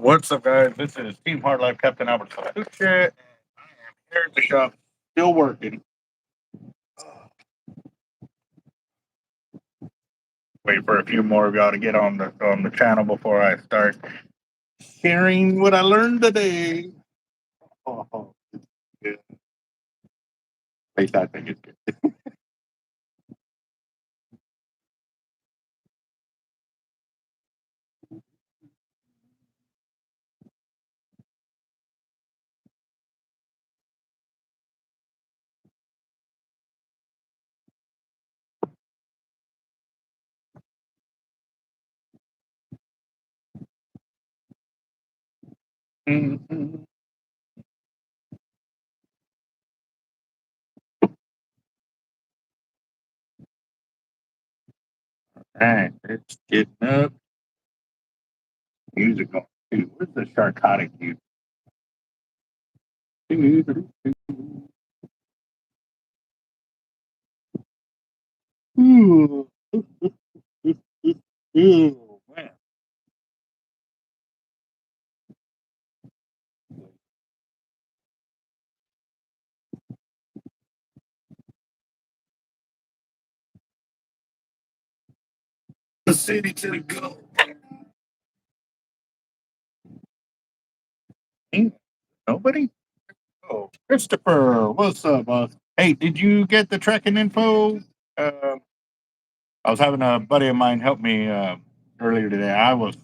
What's up, guys? This is Team Hard Life Captain Albert Tues, and I am here at the shop, still working. Wait for a few more of y'all to get on the channel before I start sharing what I learned today. Oh, it's good. At least I think it's good. Mhm. All right, it's getting up. Music going. Dude, where's the Sharkotic music? Ooh. Ooh, man. The city to the go. Nobody? Oh, Christopher, what's up, boss? Hey, did you get the trekking info? I was having a buddy of mine help me earlier today. I was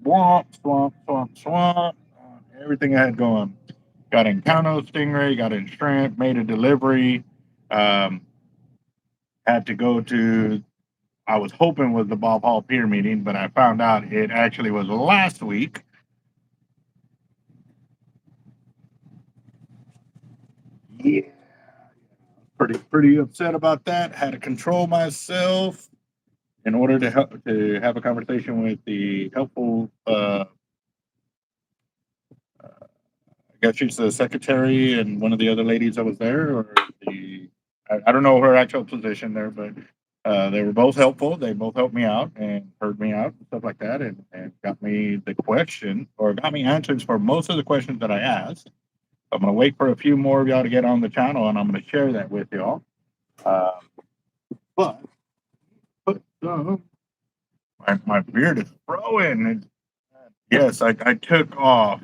swamped. Everything I had going. Got in Cono Stingray, got in shrimp, made a delivery. Um, had to go to, I was hoping was the Bob Hall Pier meeting, but I found out it actually was last week. Yeah, pretty upset about that. Had to control myself in order to help to have a conversation with the helpful. I guess she's the secretary and one of the other ladies that was there, or the. I don't know her actual position there, but they were both helpful. They both helped me out and heard me out and stuff like that, and got me the question or got me answers for most of the questions that I asked. I'm gonna wait for a few more of y'all to get on the channel, and I'm gonna share that with y'all. Uh, but my beard is growing. Yes, I took off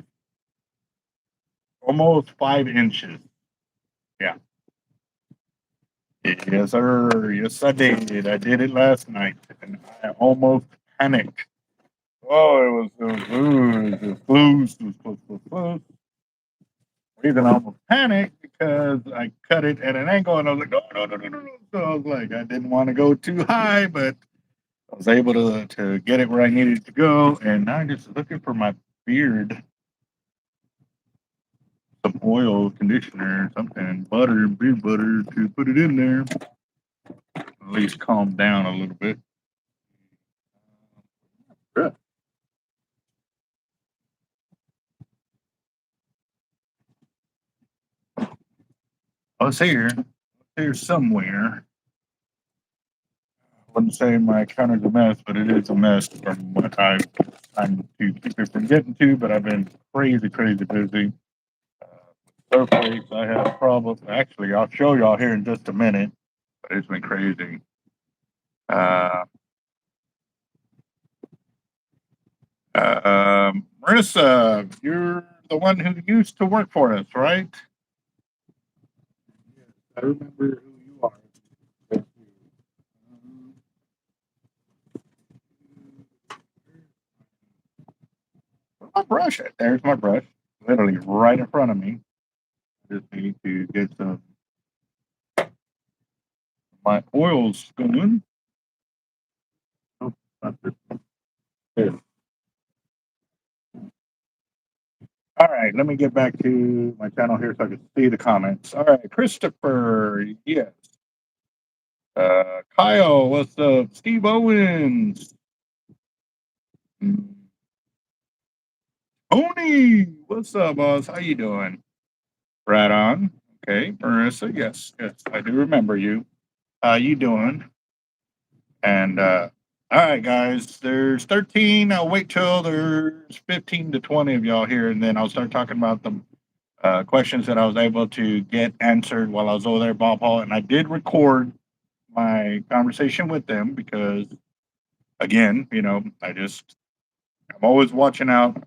almost 5 inches. Yeah. Yes, sir. Yes, I did. I did it last night, and I almost panicked. Oh, it was close. Reason I almost panicked because I cut it at an angle, and I was like, no. So I was like, I didn't want to go too high, but I was able to get it where I needed to go, and now I'm just looking for my beard, some oil, conditioner, something, butter, beard butter to put it in there. At least calm down a little bit. Yeah. Oh, it's here. It's here somewhere. I wouldn't say my counter's a mess, but it is a mess from what I'm trying to keep it from getting to. But I've been crazy busy. Surface, I had problems. Actually, I'll show y'all here in just a minute. But it's been crazy. Uh, Marissa, you're the one who used to work for us, right? Yes, I remember who you are. My brush. There's my brush, literally right in front of me. Just need to get some my oils going. Oh, not this one. There. All right, let me get back to my channel here so I can see the comments. All right, Christopher, yes. Kyle, what's up? Steve Owens. Tony, what's up, boss? How you doing? Right on. Okay, Marissa, yes, I do remember you. How you doing? And All right, guys. There's 13. I'll wait till there's 15 to 20 of y'all here, and then I'll start talking about the questions that I was able to get answered while I was over there at Bob Hall. And I did record my conversation with them because, again, I'm always watching out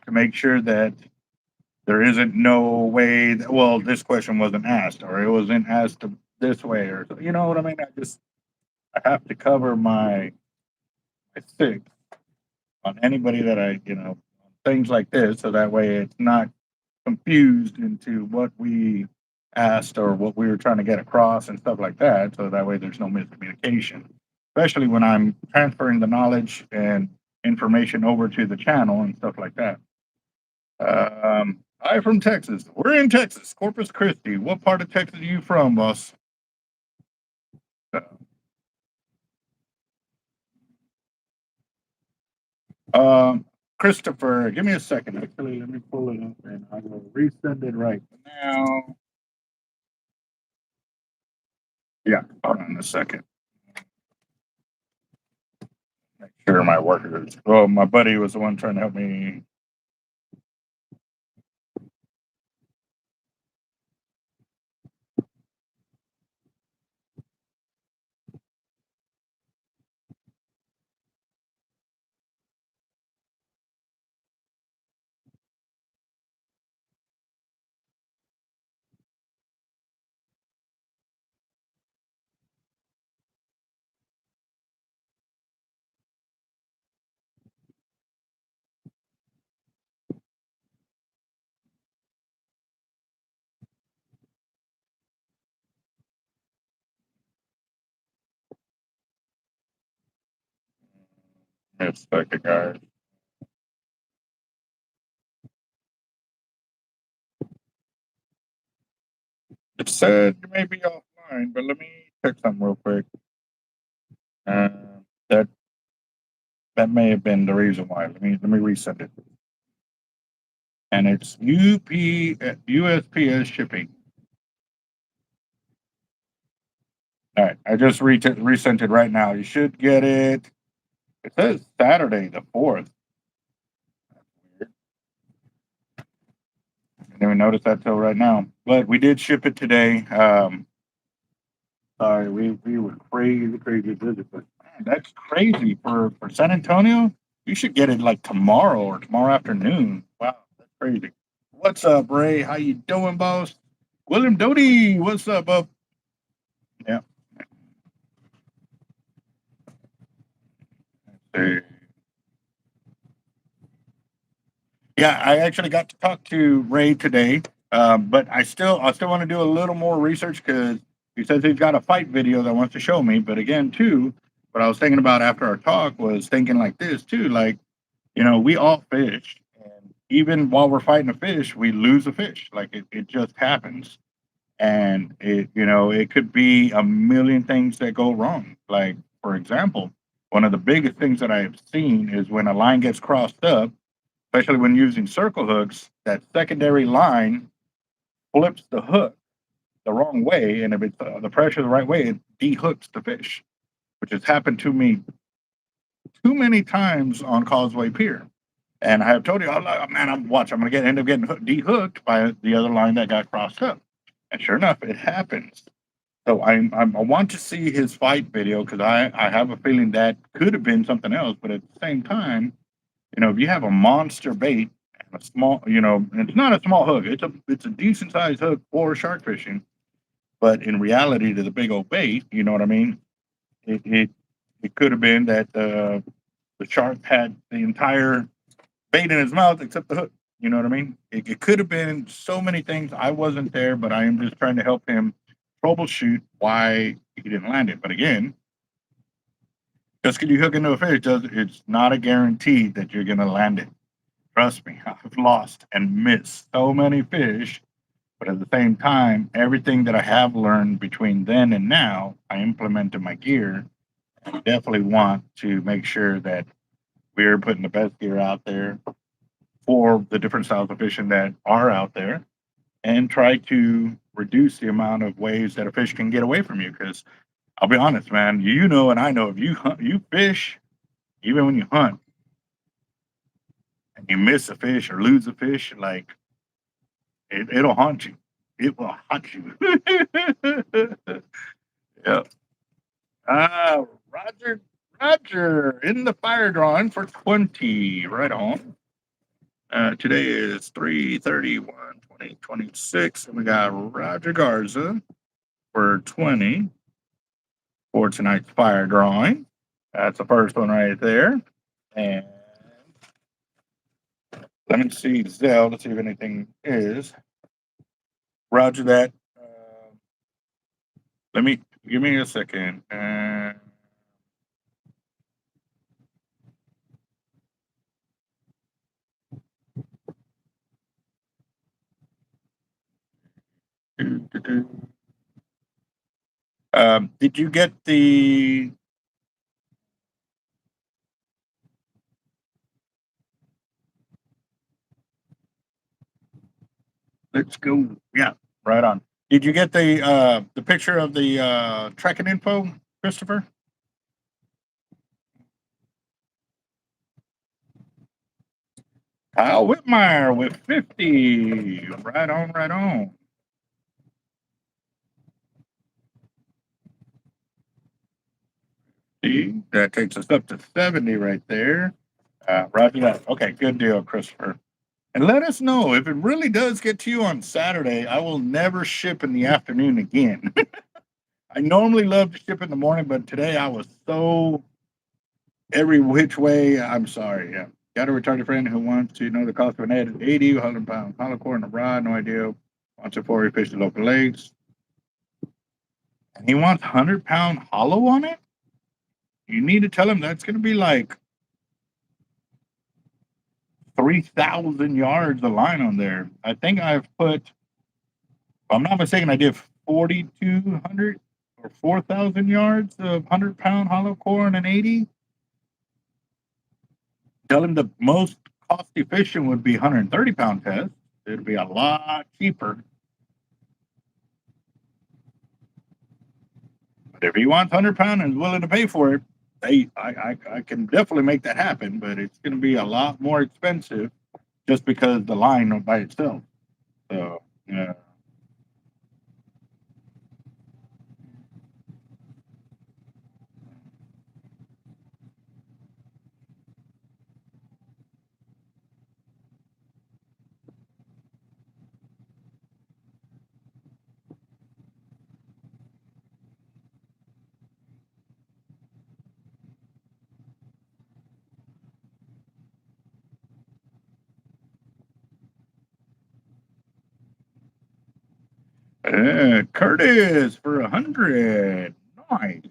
to make sure that there isn't no way that, well, this question wasn't asked or it wasn't asked this way, or you know what I mean. I have to cover my six on anybody that things like this, so that way it's not confused into what we asked or what we were trying to get across and stuff like that. So that way there's no miscommunication, especially when I'm transferring the knowledge and information over to the channel and stuff like that. Hi from Texas. We're in Texas, Corpus Christi. What part of Texas are you from, boss? Christopher, give me a second. Actually, let me pull it up and I will resend it right now. Yeah, hold on a second. Make sure my workers. Well, my buddy was the one trying to help me. Give me a second, guys. It said you may be offline, but let me check something real quick. Uh, that that may have been the reason why. Let me resend it. And it's USPS shipping. All right, I just resent it right now. You should get it. It says Saturday the 4th. I didn't even notice that till right now. But we did ship it today. Sorry, we were crazy busy. But man, that's crazy for San Antonio. You should get it like tomorrow or tomorrow afternoon. Wow, that's crazy. What's up, Ray? How you doing, boss? William Doty, what's up, bub? Yeah. Hey. Yeah, I actually got to talk to Ray today, but I still want to do a little more research because he says he's got a fight video that wants to show me. But again, too, what I was thinking about after our talk was thinking like this too, like we all fish, and even while we're fighting a fish, we lose a fish. Like it just happens, and it could be a million things that go wrong. Like for example, one of the biggest things that I have seen is when a line gets crossed up, especially when using circle hooks, that secondary line flips the hook the wrong way, and if it's the pressure the right way, it dehooks the fish, which has happened to me too many times on Causeway Pier. And I have told you, I'm like, man, I'm gonna end up getting dehooked by the other line that got crossed up. And sure enough, it happens. So I want to see his fight video because I have a feeling that could have been something else. But at the same time, if you have a monster bait and a small, it's not a small hook. It's a decent sized hook for shark fishing. But in reality, to the big old bait, you know what I mean? It could have been that the shark had the entire bait in his mouth except the hook. You know what I mean? It could have been so many things. I wasn't there, but I am just trying to help him troubleshoot why he didn't land it. But again, just because you hook into a fish, it's not a guarantee that you're going to land it. Trust me, I've lost and missed so many fish. But at the same time, everything that I have learned between then and now, I implement in my gear. I definitely want to make sure that we're putting the best gear out there for the different styles of fishing that are out there and try to reduce the amount of ways that a fish can get away from you. Because I'll be honest, man. You know, and I know if you hunt, you fish, even when you hunt, and you miss a fish or lose a fish, like it'll haunt you. It will haunt you. Yeah. Ah, Roger, Roger, in the fire drawing for 20. Right on. Today is 3/31/2026, and we got Roger Garza for 20 for tonight's fire drawing. That's the first one right there. And let me see Zell to see if anything is. Roger that. Let me give me a second. Did you get the? Let's go. Yeah, right on. Did you get the picture of the tracking info, Christopher? Kyle Whitmire with 50. Right on, right on. See, that takes us up to 70 right there. Roger that. Okay, good deal, Christopher. And let us know if it really does get to you on Saturday. I will never ship in the afternoon again. I normally love to ship in the morning, but today I was so every which way. I'm sorry. Yeah. Got a retarded friend who wants to know the cost of an 80, 100-pound hollow core and a rod. No idea. Wants it for fish the local lakes. And he wants 100-pound hollow on it. You need to tell him that's going to be like 3,000 yards of line on there. I think I've put, if I'm not mistaken, I did 4,200 or 4,000 yards of 100-pound hollow core and an 80. Tell him the most cost efficient would be 130-pound test. It'd be a lot cheaper. But if he wants 100-pound and is willing to pay for it, I can definitely make that happen. But it's going to be a lot more expensive just because the line by itself. So, yeah. Curtis for 100. Nice.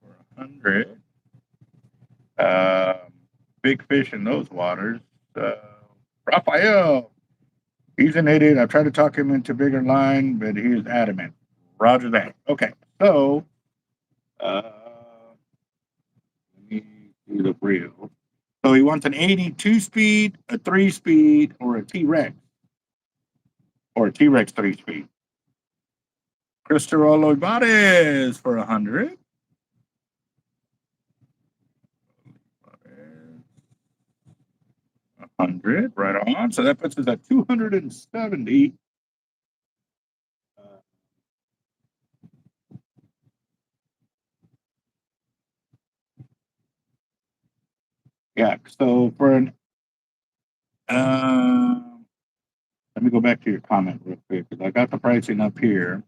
For 100. Big fish in those waters. Raphael, he's an idiot. I've tried to talk him into bigger line, but he is adamant. Roger that. Okay, so let me do the real. So he wants an 82 speed, a 3 speed, or a T Rex, or a T Rex 3 speed. Christopher Olivares for 100. 100, right on. So that puts us at 270. Yeah. So for an, let me go back to your comment real quick because I got the pricing up here.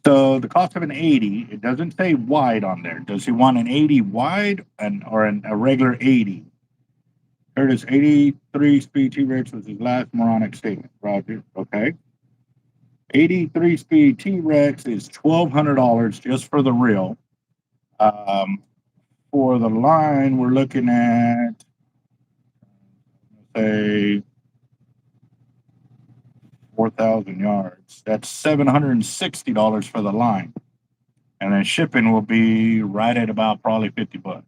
So the cost of an 80, it doesn't say wide on there. Does he want an 80 wide or a regular 80? Curtis 83 speed T Rex was his last moronic statement. Roger. Okay. 83 speed T Rex is $1,200 just for the reel. For the line, we're looking at, say, 4,000 yards. That's $760 for the line. And then shipping will be right at about probably $50.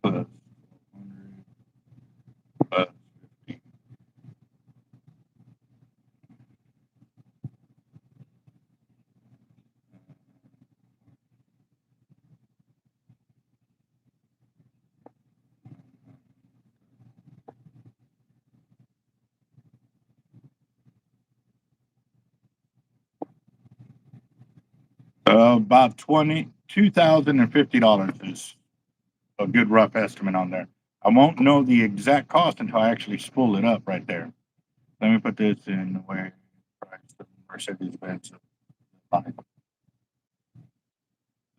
Plus 50. about $2,050 is a good rough estimate on there. I won't know the exact cost until I actually spool it up right there. Let me put this in the way price the Mercedes-Benz.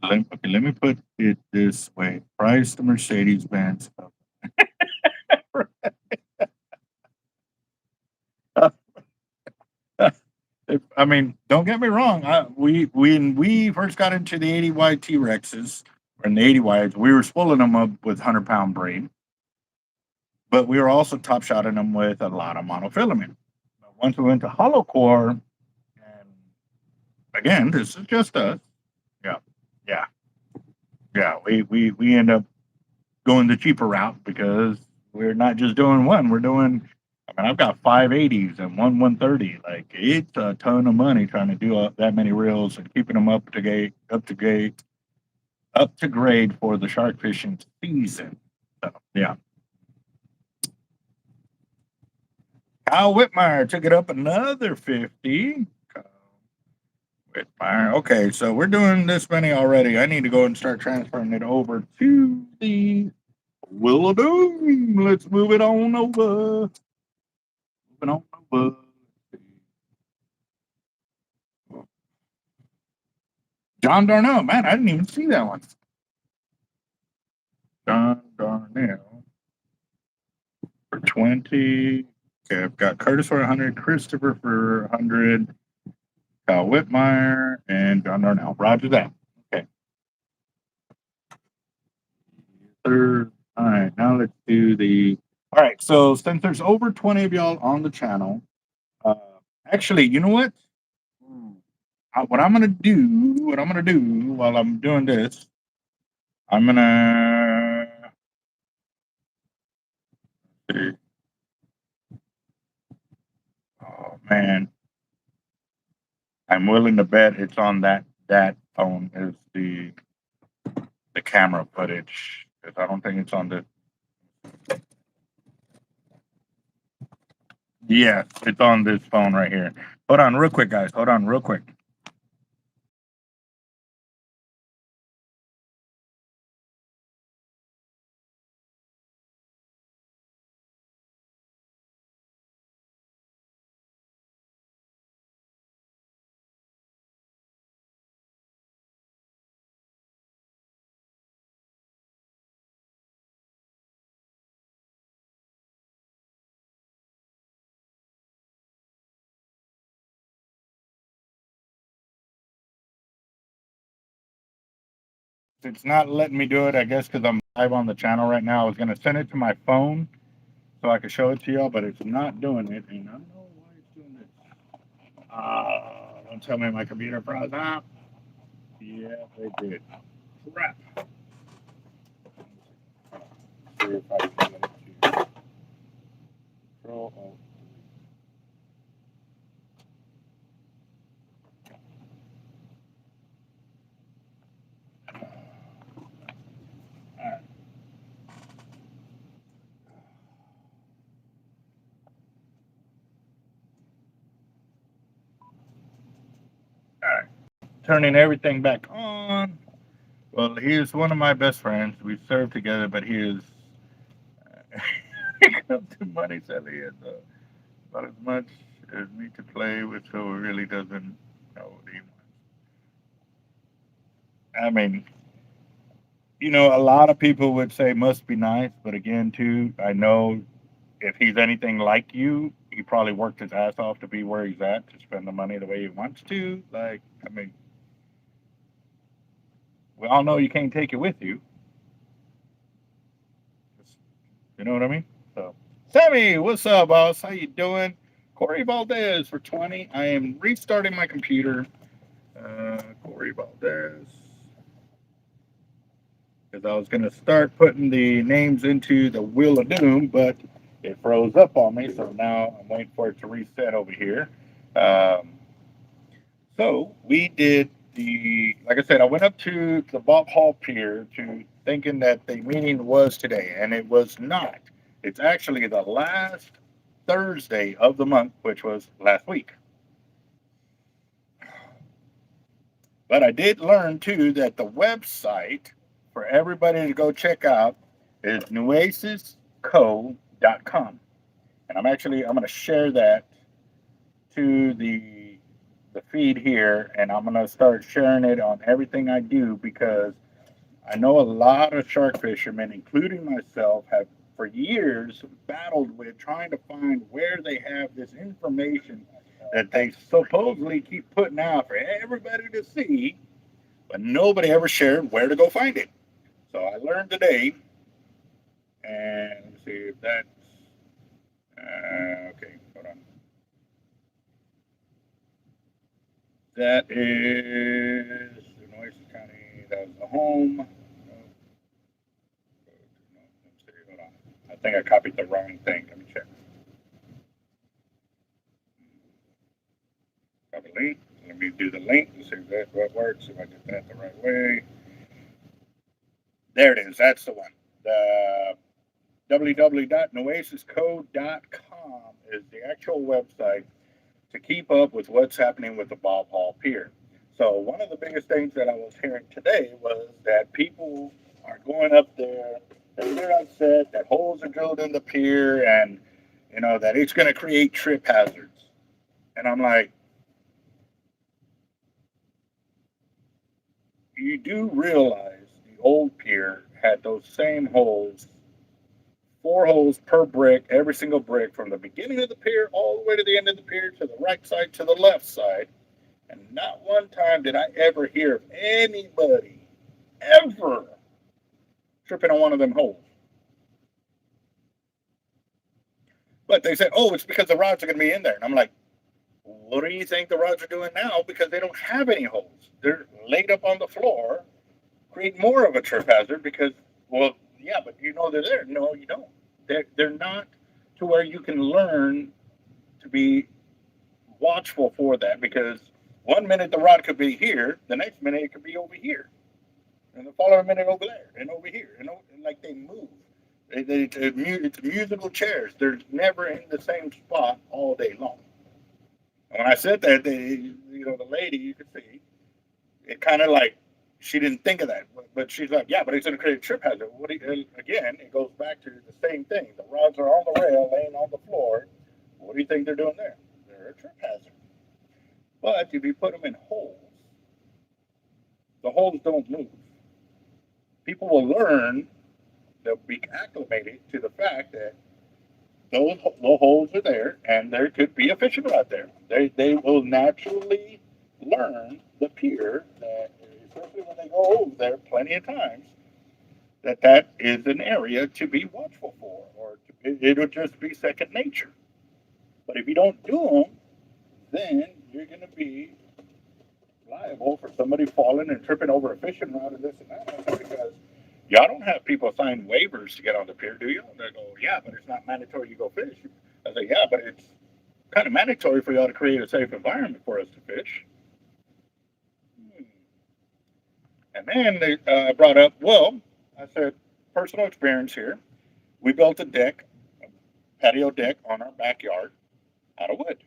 Let me put it this way. Price the Mercedes-Benz. I mean, don't get me wrong. When we first got into the 80Y T-Rexes, or in the 80Ys, we were spooling them up with 100-pound braid, but we were also top shotting them with a lot of monofilament. But once we went to hollow core, and again, this is just us. Yeah. We end up going the cheaper route because we're not just doing one. We're doing. I mean, I've got 580s and one 130. Like it's a ton of money trying to do that many reels and keeping them up to grade for the shark fishing season. So yeah. Kyle Whitmire took it up another 50. Whitmire. Okay, so we're doing this many already. I need to go and start transferring it over to the Willow Doom. Let's move it on over. Moving on over. John Darnell. Man, I didn't even see that one. John Darnell for 20. Okay, I've got Curtis for 100, Christopher for 100, Kyle Whitmire, and John Darnell. Roger that. Okay. Third. All right, now let's do the. All right, so since there's over 20 of y'all on the channel, actually, you know what? What I'm gonna do while I'm doing this, I'm gonna. Oh man, I'm willing to bet it's on that phone is the camera footage, because I don't think it's on the. Yeah, it's on this phone right here. Hold on real quick, guys. Hold on real quick. It's not letting me do it, I guess, because I'm live on the channel right now. I was going to send it to my phone so I could show it to y'all, but it's not doing it. And I don't know why it's doing this. Don't tell me my computer froze up. Yeah, they did. Crap. See if I can get it to Control Alt. All right. Turning everything back on. Well, here's one of my best friends. We served together, but he is up to money, Sally is about as much as me to play with, so he really doesn't know what he wants. I mean, a lot of people would say must be nice, but again, too, I know if he's anything like you, he probably worked his ass off to be where he's at, to spend the money the way he wants to. Like, I mean, we all know you can't take it with you. You know what I mean? So, Sammy, what's up, boss? How you doing? Corey Valdez for 20. I am restarting my computer. Corey Valdez. Because I was going to start putting the names into the Wheel of Doom, but it froze up on me, so now I'm waiting for it to reset over here. So we did like I said, I went up to the Hall Pier thinking that the meeting was today, and it was not. It's actually the last Thursday of the month, which was last week. But I did learn too that the website for everybody to go check out is nuecesco.com. And I'm going to share that to the feed here, and I'm going to start sharing it on everything I do because I know a lot of shark fishermen, including myself, have for years battled with trying to find where they have this information that they supposedly keep putting out for everybody to see, but nobody ever shared where to go find it. So I learned today, and let's see if that's okay. Hold on. That is the Nueces County. That was the home. No, let's see. Hold on. I think I copied the wrong thing. Let me check. Copy link. Let me do the link to see if that what works. If I did that the right way. There it is. That's the one. The www.nuecesco.com is the actual website to keep up with what's happening with the Bob Hall Pier. So one of the biggest things that I was hearing today was that people are going up there, they're upset that holes are drilled in the pier, and that it's going to create trip hazards. And I'm like, you do realize the old pier had those same holes, 4 holes per brick, every single brick from the beginning of the pier all the way to the end of the pier, to the right side, to the left side. And not one time did I ever hear of anybody ever tripping on one of them holes. But they said, oh, it's because the rods are going to be in there. And I'm like, what do you think the rods are doing now? Because they don't have any holes. They're laid up on the floor, create more of a trip hazard because, well, yeah, but they're there. No, you don't. They're not to where you can learn to be watchful for that because one minute the rod could be here, the next minute it could be over here, and the following minute over there, and over here, and like they move. It's musical chairs. They're never in the same spot all day long. And when I said that, the lady, you could see, it kind of like she didn't think of that, but she's like, yeah, but it's going to create a trip hazard. Again, it goes back to the same thing. The rods are on the rail, laying on the floor. What do you think they're doing there? They're a trip hazard. But if you put them in holes, the holes don't move. People will learn, they'll be acclimated to the fact that the holes are there and there could be a fishing rod there. They will naturally learn the pier, that, especially when they go over there plenty of times, that is an area to be watchful for, or it'll just be second nature. But if you don't do them, then you're going to be liable for somebody falling and tripping over a fishing rod and this and that because y'all don't have people sign waivers to get on the pier, do you? They go, yeah, but it's not mandatory you go fish. I say, yeah, but it's kind of mandatory for y'all to create a safe environment for us to fish. And then they brought up, well, I said, personal experience here. We built a deck, a patio deck on our backyard out of wood.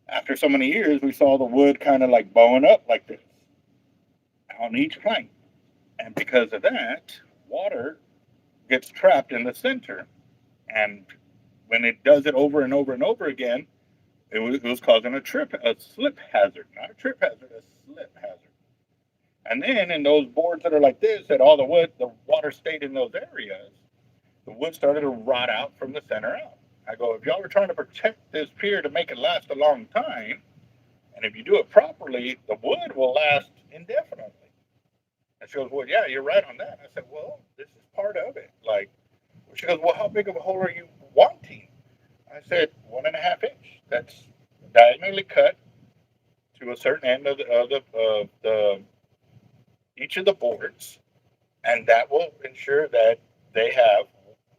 After so many years, we saw the wood kind of like bowing up like this on each plank. And because of that, water gets trapped in the center. And when it does it over and over and over again, it was causing a slip hazard, not a trip hazard, a slip hazard. And then in those boards that are like this, that all the water stayed in those areas, the wood started to rot out from the center out. I go, if y'all are trying to protect this pier to make it last a long time, and if you do it properly, the wood will last indefinitely. And she goes, well, yeah, you're right on that. I said, well, this is part of it. Like, she goes, well, how big of a hole are you wanting? I said, 1.5 inch. That's diagonally cut to a certain end of the each of the boards, and that will ensure that they have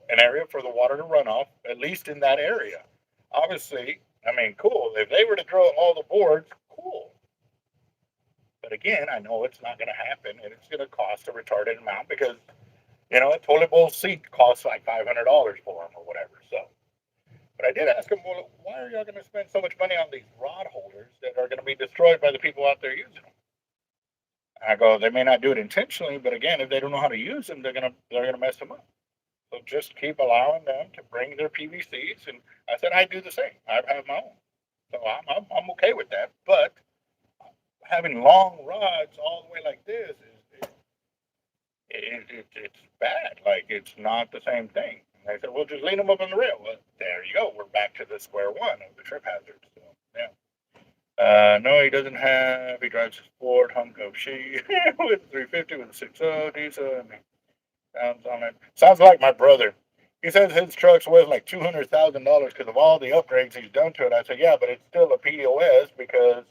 an area for the water to run off, at least in that area. Obviously, I mean, cool. If they were to drill all the boards, cool. But again, I know it's not going to happen, and it's going to cost a retarded amount because, a toilet bowl seat costs like $500 for them or whatever. So But I did ask him, well, why are y'all going to spend so much money on these rod holders that are going to be destroyed by the people out there using them? I go, they may not do it intentionally, but again, if they don't know how to use them, they're gonna mess them up. So just keep allowing them to bring their PVCs. And I said I do the same. I have my own, so I'm okay with that. But having long rods all the way like this it's bad. Like it's not the same thing. And they said, well, just lean them up on the rail. Well, there you go. We're back to the square one of the trip hazard. So yeah. No, he doesn't have. He drives his Ford hunk of she with 350 with a 6.0 diesel. And sounds on it. Sounds like my brother. He says his truck's worth like $200,000 because of all the upgrades he's done to it. I said, yeah, but it's still a POS because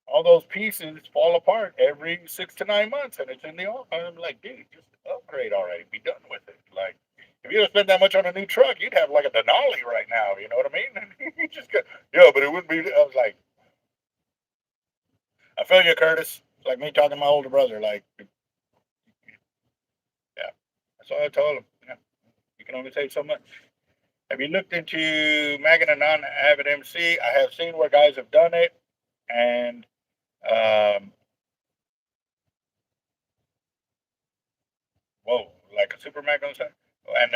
all those pieces fall apart every 6 to 9 months, and it's in the office. I'm like, dude, just upgrade already. Be done with it. Like, if you spend that much on a new truck, you'd have like a Denali right now. You know what I mean? And you just go, yeah, but it wouldn't be. I was like, I feel you, Curtis. It's like me talking to my older brother. Like, yeah, that's all I told him. Yeah, you can only take so much. Have you looked into magging a non-avid MC? I have seen where guys have done it, and um, whoa, like a super mag on the side. And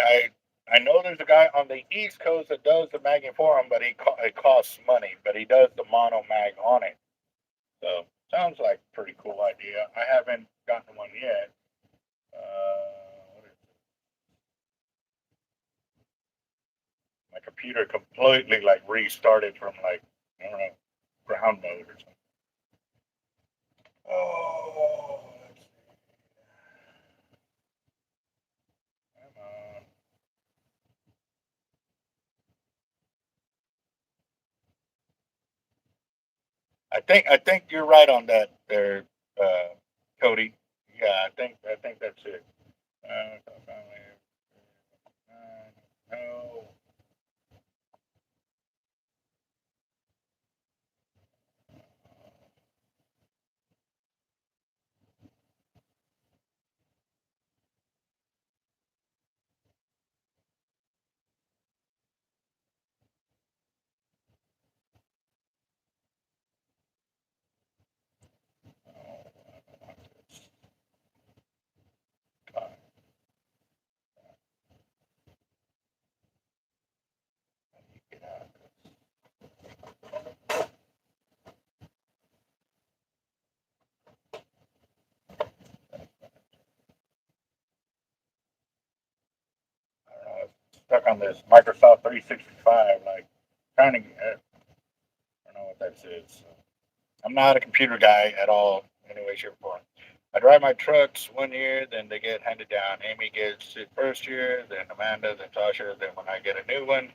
I know there's a guy on the East Coast that does the magging for him, but it costs money. But he does the mono mag on it. So sounds like a pretty cool idea. I haven't gotten one yet. My computer completely like restarted from like I don't know ground mode or something. Oh, come on. I think you're right on that there, uh, Cody. Yeah, I think that's it. No. Stuck on this Microsoft 365, like trying to get. I don't know what that is. I'm not a computer guy at all, any way, shape, or form. I drive my trucks 1 year, then they get handed down. Amy gets it first year, then Amanda, then Tasha, then when I get a new one,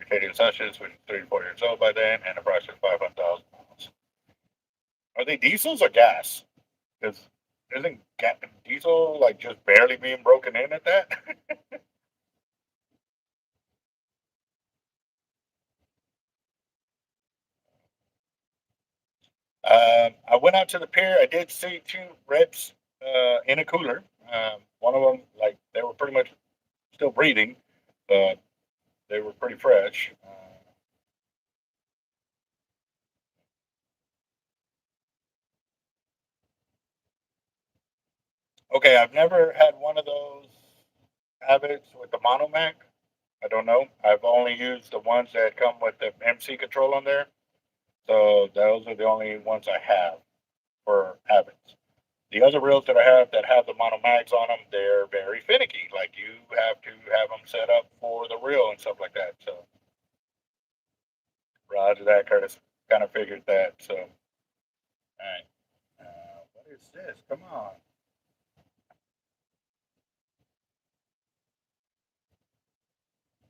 Katie Sasha's, which is 3 to 4 years old by then, and the price is 500,000 miles. Are they diesels or gas? Because isn't diesel like just barely being broken in at that? I went out to the pier. I did see two reds in a cooler. One of them, like they were pretty much still breathing, but they were pretty fresh. Okay, I've never had one of those habits with the monomac. I don't know. I've only used the ones that come with the MC control on there. So those are the only ones I have for habits. The other reels that I have that have the mono mags on them, they're very finicky. Like you have to have them set up for the reel and stuff like that. So Roger that, Curtis. Kind of figured that. So all right. What is this? Come on.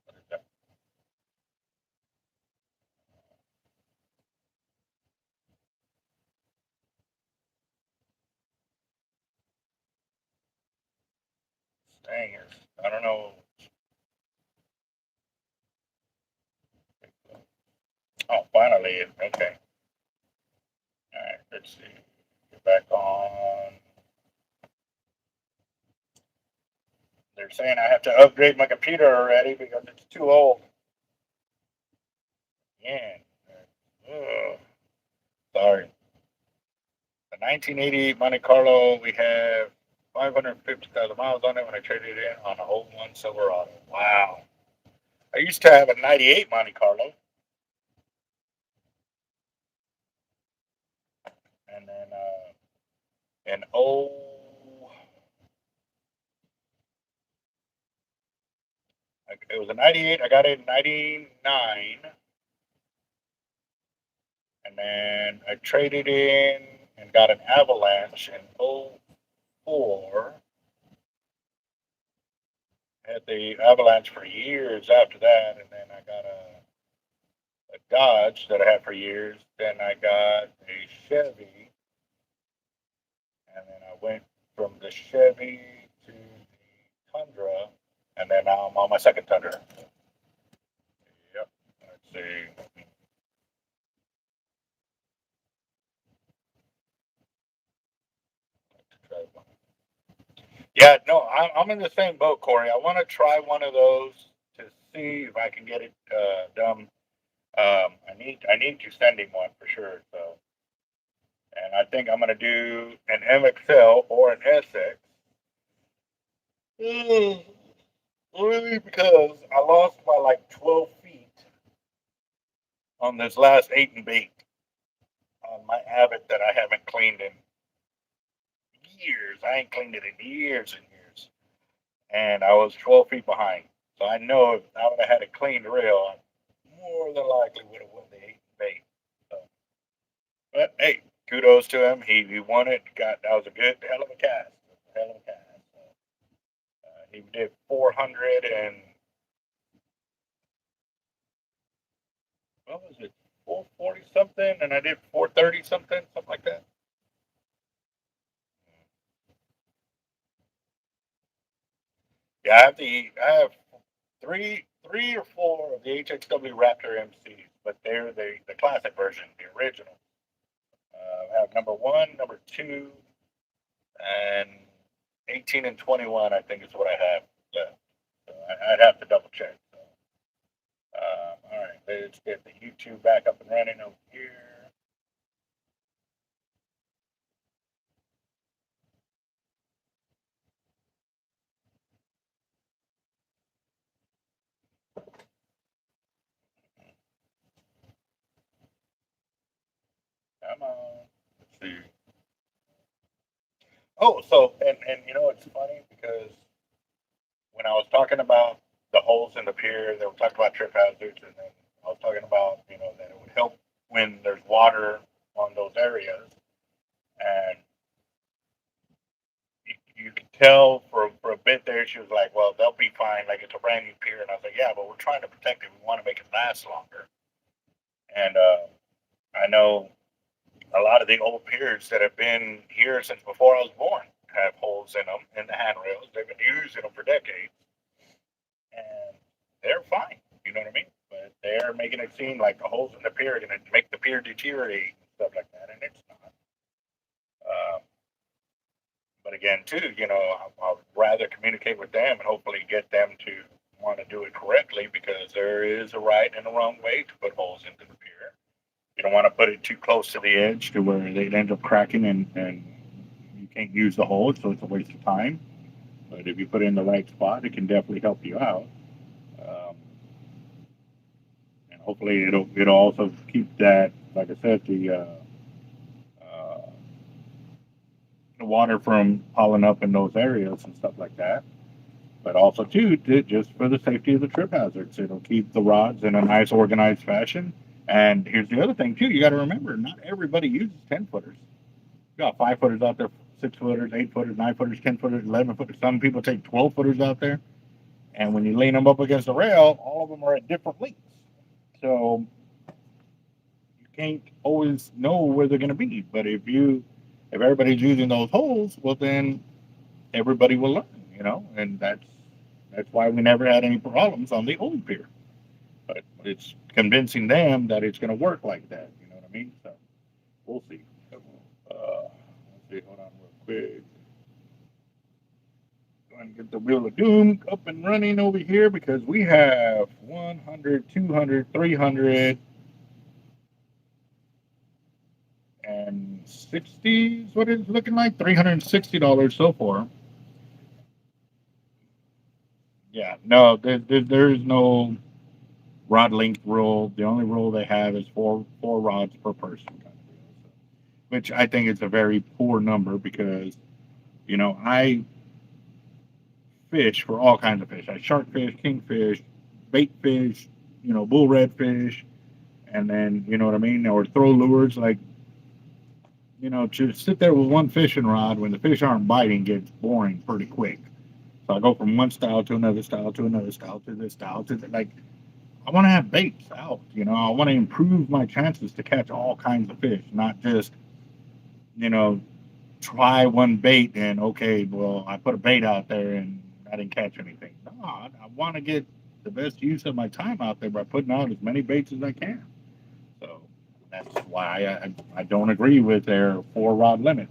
What is that? Stangers. I don't know. Oh, finally. Okay. All right. Let's see. Get back on. They're saying I have to upgrade my computer already because it's too old. Yeah. Ugh. Sorry. The 1988 Monte Carlo, we have 550,000 miles on it when I traded it in on an old one Silverado. Wow. I used to have a 98 Monte Carlo, and then an it was a 98. I got it in 99, and then I traded in and got an Avalanche in '04. Had the Avalanche for years after that, and then I got a Dodge that I had for years. Then I got a Chevy, and then I went from the Chevy to the Tundra, and then now I'm on my second Tundra. Yep. Let's see. Yeah, no, I'm in the same boat, Corey. I want to try one of those to see if I can get it done. I need to send him one for sure. So, and I think I'm gonna do an MXL or an SX. Mm, Really, because I lost by like 12 feet on this last 8 and bait on my Abbott that I haven't cleaned in years. I ain't cleaned it in years and years, and I was 12 feet behind. So I know if I would have had a clean reel, I more than likely would have won the 8 and bait. So, but hey, kudos to him. He won it. Got that was a good hell of a cast. Hell of a cast. So, he did 400 and what was it? 440 something, and I did 430 something like that. Yeah, I have three or four of the HXW Raptor MCs, but they're the classic version, the original. I have number one, number two, and 18 and 21. I think is what I have left. So I'd have to double check. So, all right, let's get the YouTube back up and running over here. Come on. Let's see. Oh, so and you know it's funny because when I was talking about the holes in the pier, they were talking about trip hazards, and then I was talking about that it would help when there's water on those areas, and you could tell for a bit there she was like, well, they'll be fine, like it's a brand new pier, and I was like, yeah, but we're trying to protect it, we want to make it last longer, and I know a lot of the old piers that have been here since before I was born have holes in them in the handrails. They've been using them for decades and they're fine. You know what I mean? But they're making it seem like the holes in the pier are going to make the pier deteriorate and stuff like that, and it's not. But again, too, I'd rather communicate with them and hopefully get them to want to do it correctly because there is a right and a wrong way to put holes into the pier. You don't want to put it too close to the edge to where they end up cracking and you can't use the hole, so it's a waste of time. But if you put it in the right spot, it can definitely help you out. Um, and hopefully it'll also keep that, like I said, uh, the water from piling up in those areas and stuff like that. But also too, just for the safety of the trip hazards, it'll keep the rods in a nice organized fashion. And here's the other thing too: you got to remember, not everybody uses 10 footers. You got 5 footers out there, 6 footers, 8 footers, 9 footers, 10 footers, 11 footers. Some people take 12 footers out there, and when you lean them up against the rail, all of them are at different lengths. So you can't always know where they're going to be. But if everybody's using those holes, well then everybody will learn, and that's why we never had any problems on the old pier. But it's convincing them that it's going to work like that. You know what I mean? So we'll see. Let's see. Hold on real quick. Go and get the wheel of doom up and running over here because we have 100, 200, 300. 360 is what it's looking like. $360 so far. Yeah, no, there is no rod length rule. The only rule they have is four rods per person, kind of deal. So, which I think is a very poor number because I fish for all kinds of fish. I shark fish, kingfish, bait fish, bull redfish, and then what I mean, or throw lures. Like to sit there with one fishing rod when the fish aren't biting gets boring pretty quick. So I go from one style to another style to another style to this style to like I want to have baits out. I want to improve my chances to catch all kinds of fish, not just you know try one bait and okay, well I put a bait out there and I didn't catch anything. No, I want to get the best use of my time out there by putting out as many baits as I can. So that's why I don't agree with their four rod limit.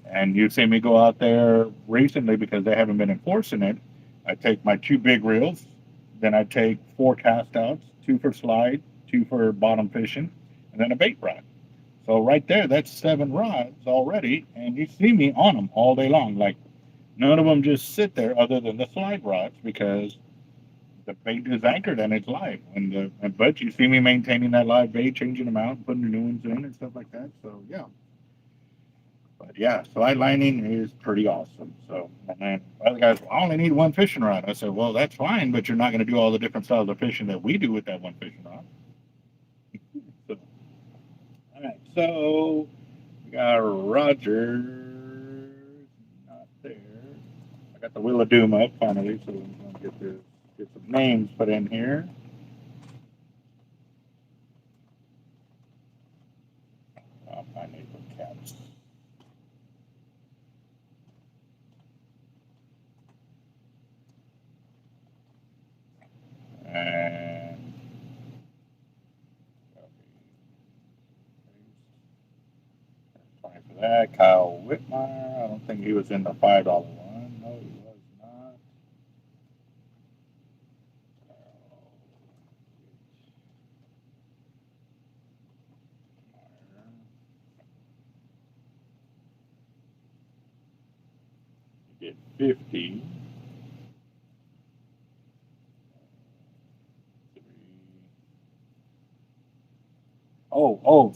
And you've seen me go out there recently because they haven't been enforcing it. I take my two big reels, then I take four cast outs, two for slide, two for bottom fishing, and then a bait rod. So right there, that's seven rods already, and you see me on them all day long. Like none of them just sit there other than the slide rods because the bait is anchored and it's live. But you see me maintaining that live bait, changing them out, putting the new ones in and stuff like that. So yeah. But yeah, slide lining is pretty awesome. So and then other guys, well, I only need one fishing rod. I said, well, that's fine, but you're not going to do all the different styles of fishing that we do with that one fishing rod. So, all right, so we got Roger, not there. I got the Wheel of Doom up finally, so I'm going to get some names put in here. I'll find these cats. And for that, Kyle Whitmire. I don't think he was in the $5 one. No, he was not. He did 50.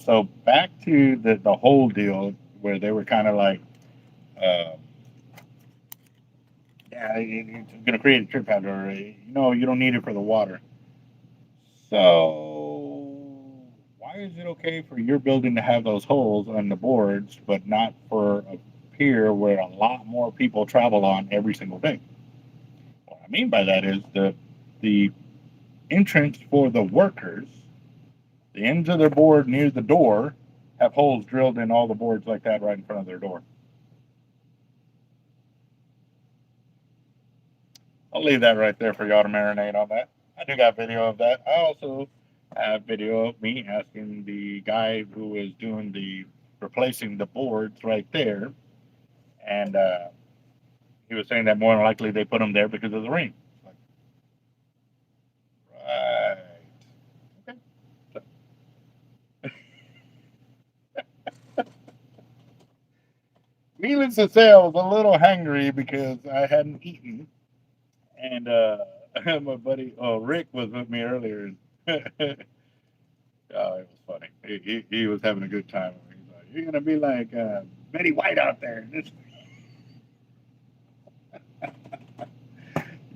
So back to the whole deal where they were kind of like, uh, yeah, it's going to create a trip hazard, or you don't need it for the water. So why is it okay for your building to have those holes on the boards, but not for a pier where a lot more people travel on every single day? What I mean by that is the entrance for the workers, the ends of their board near the door, have holes drilled in all the boards like that right in front of their door. I'll leave that right there for y'all to marinate on that. I do got video of that. I also have video of me asking the guy who is doing the replacing the boards right there, and he was saying that more than likely they put them there because of the rain. Like, right. Okay. Needless to say, I was a little hangry because I hadn't eaten, and my buddy, Rick, was with me earlier. Oh, it was funny. He was having a good time. He's like, "You're gonna be like Betty White out there."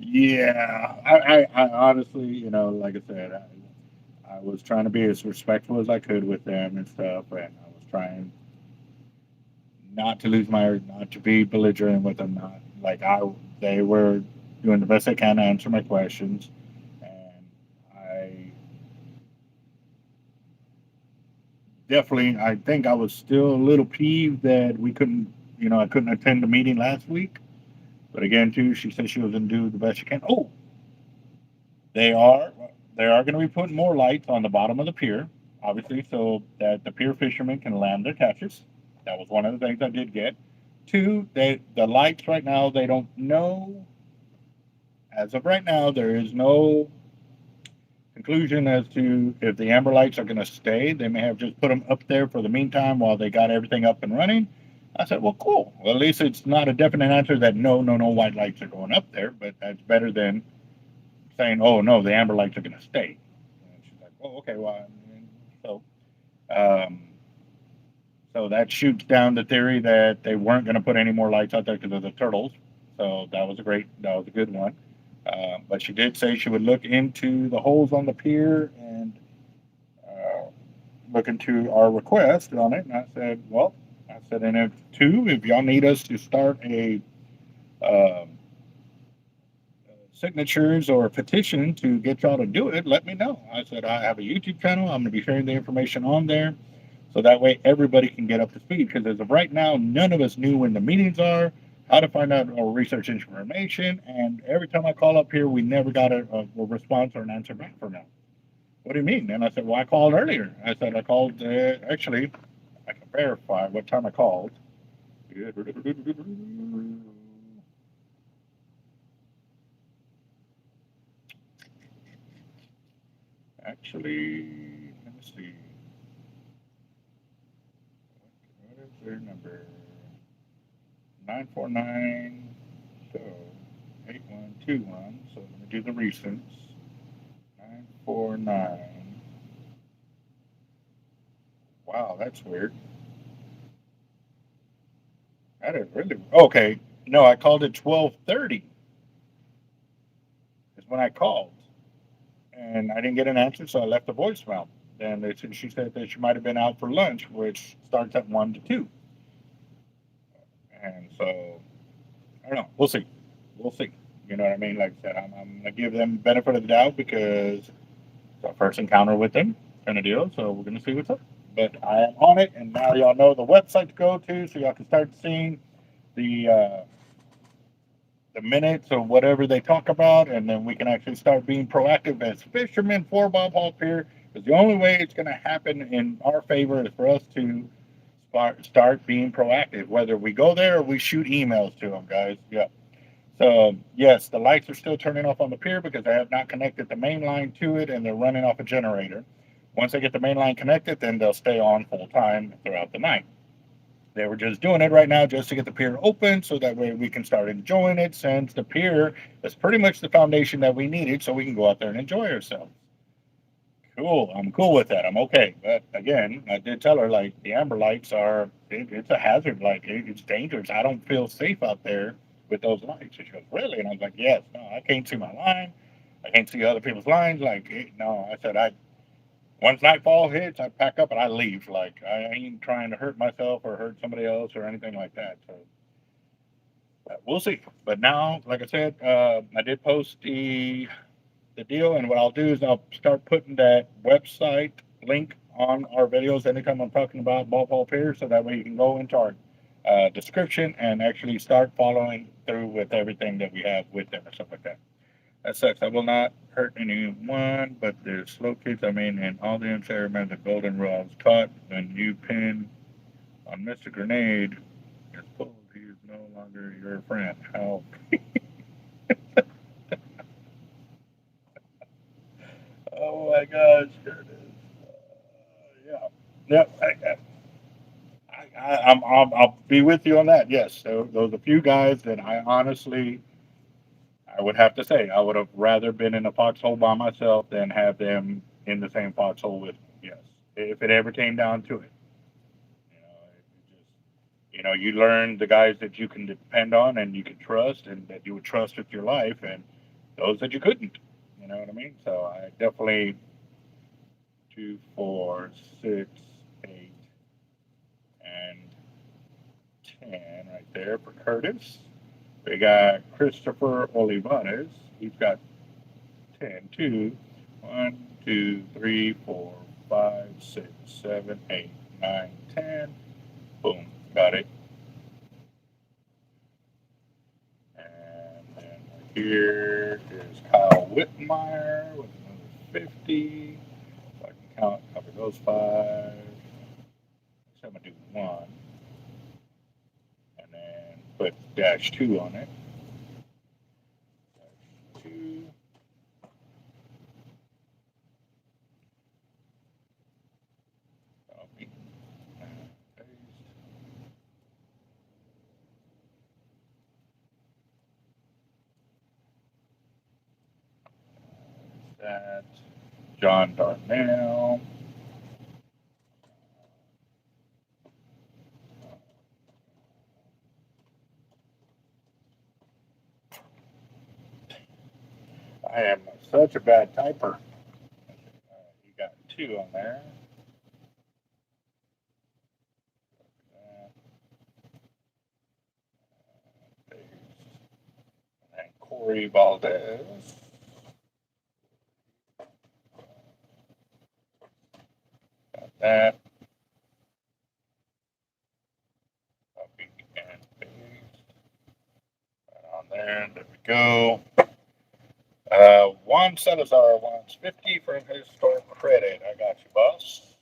Yeah, I honestly, like I said, I was trying to be as respectful as I could with them and stuff, and I was trying not to not to be belligerent with them. Not like they were doing the best they can to answer my questions, and I definitely, I think I was still a little peeved that we couldn't, I couldn't attend the meeting last week. But again, too, she said she was going to do the best she can. Oh, they are they are going to be putting more lights on the bottom of the pier, obviously, so that the pier fishermen can land their catches. That was one of the things I did get. Two, the lights right now they don't know. As of right now, there is no conclusion as to if the amber lights are going to stay. They may have just put them up there for the meantime while they got everything up and running. I said, well, cool. Well, at least it's not a definite answer that no, no, no white lights are going up there, but that's better than saying, oh, no, the amber lights are going to stay. And she's like, oh, okay, well, so, um, so that shoots down the theory that they weren't going to put any more lights out there because of the turtles. So that was a good one. But she did say she would look into the holes on the pier and uh, look into our request on it. And I said, well, I said, and if y'all need us to start a um, signatures or a petition to get y'all to do it, let me know. I said, I have a YouTube channel. I'm going to be sharing the information on there. So that way everybody can get up to speed. Because as of right now, none of us knew when the meetings are, how to find out or research information. And every time I call up here, we never got a response or an answer back from them. What do you mean? And I said, well, I called earlier. I said, I called, actually, I can verify what time I called. Actually, let me see. What is their number? 949. So 8121. So let me do the recents. 949. Wow, that's weird. That is really okay. No, I called at 12:30. Is when I called, and I didn't get an answer, so I left a voicemail. And she said that she might have been out for lunch, which starts at 1 to 2. And so I don't know. We'll see. We'll see. You know what I mean? Like I said, I'm gonna give them benefit of the doubt because it's our first encounter with them, kind of deal. So we're gonna see what's up. But I am on it, and now y'all know the website to go to, so y'all can start seeing the uh, the minutes or whatever they talk about, and then we can actually start being proactive as fishermen for Bob Hall Pier. Because the only way it's going to happen in our favor is for us to start being proactive, whether we go there or we shoot emails to them, guys. Yeah. So yes, the lights are still turning off on the pier because I have not connected the main line to it, and they're running off a generator. Once they get the main line connected, then they'll stay on full time throughout the night. They were just doing it right now just to get the pier open so that way we can start enjoying it, since the pier is pretty much the foundation that we needed so we can go out there and enjoy ourselves. Cool. I'm cool with that. I'm okay. But again, I did tell her, like, the amber lights it's a hazard. Like, it's dangerous. I don't feel safe out there with those lights. And she goes, really? And I was like, yes. No, I can't see my line. I can't see other people's lines. Like, no. I said, once nightfall hits, I pack up and I leave. Like, I ain't trying to hurt myself or hurt somebody else or anything like that. So we'll see. But now, like I said, I did post the deal, and what I'll do is I'll start putting that website link on our videos anytime I'm talking about ball pier, so that way you can go into our description and actually start following through with everything that we have with them or stuff like that. That sucks. I will not hurt anyone, but there's slow kids. I mean, and all the inside remember the golden rule I was taught when you pin on Mr. Grenade, it's pulled. He is no longer your friend. How? Oh my gosh, there it is. Yeah. Yep. I'll be with you on that. Yes. So those a few guys that I honestly, I would have to say, I would have rather been in a foxhole by myself than have them in the same foxhole with me. Yes. If it ever came down to it, you learn the guys that you can depend on and you can trust and that you would trust with your life, and those that you couldn't. You know what I mean? So I definitely 2, 4, 6, 8, and 10 right there for Curtis. We got Christopher Olivares. He's got 10 too. 1, 2, 3, 4, 5, 6, 7, 8, 9, 10. Boom. Got it. And then here is Kyle Whitmire with another 50. So I can cover those 5. So I'm going to do 1. And then put -2 on it. -2. that. John Darnell. I am such a bad typer. You got 2 on there. And Corey Valdez. Got that. Copy and paste. Right on there. There we go. Juan Salazar wants 50 for his store credit. I got you, boss.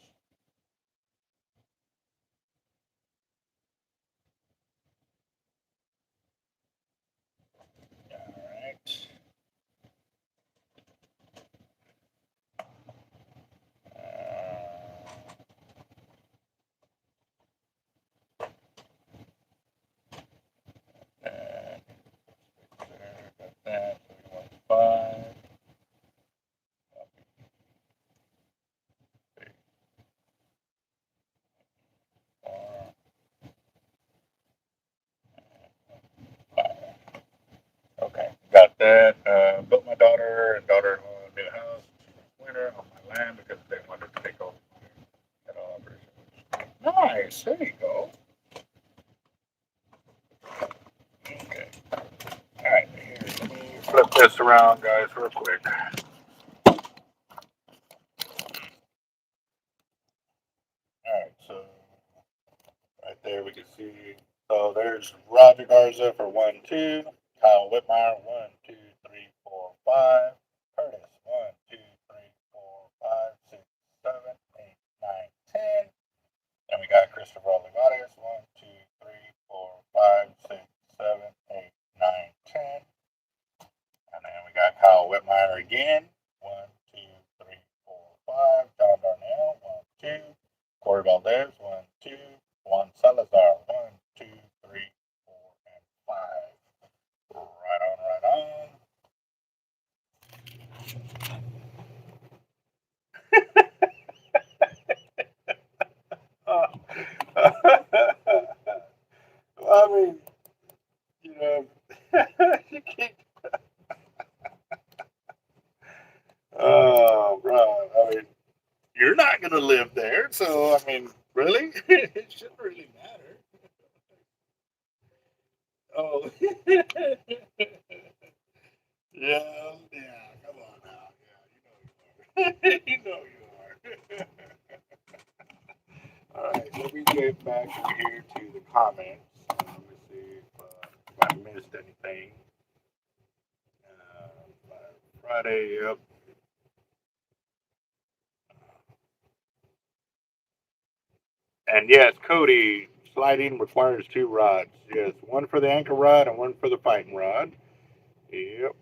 All right. Got that. 5. Okay, got that. Built my daughter and daughter-in-law a new house winter on my land because they wanted to take over at all. Nice, there you go. Okay. All right, here, let me flip this around, guys, real quick. All right, so right there we can see. So there's Roger Garza for 1, 2. Kyle Whitmire, 1, 2, 3, 4, 5. Curtis, 1, 2, 3, 4, 5, 6, 7, 8, 9, 10. And we got Christopher Olivares, 1, 2, 3, 4, 5, 6, 7, 8, 9, 10. And then we got Kyle Whitmire again, 1, 2, 3, 4, 5. John Darnell, 1, 2. Corey Valdez, 1, 2. Juan Salazar, 1, 2, 3, 4, and 5. Right on, right on. I mean, you know, you can't. Oh, bro. I mean, you're not going to live there. So, I mean, really? It shouldn't really matter. Oh. Yeah, come on now. Yeah, you know you are. All right, let me get back here to the comments. Let me see if I missed anything. Friday, yep. And yes, Cody, sliding requires 2 rods. Yes, one for the anchor rod and one for the fighting rod. Yep.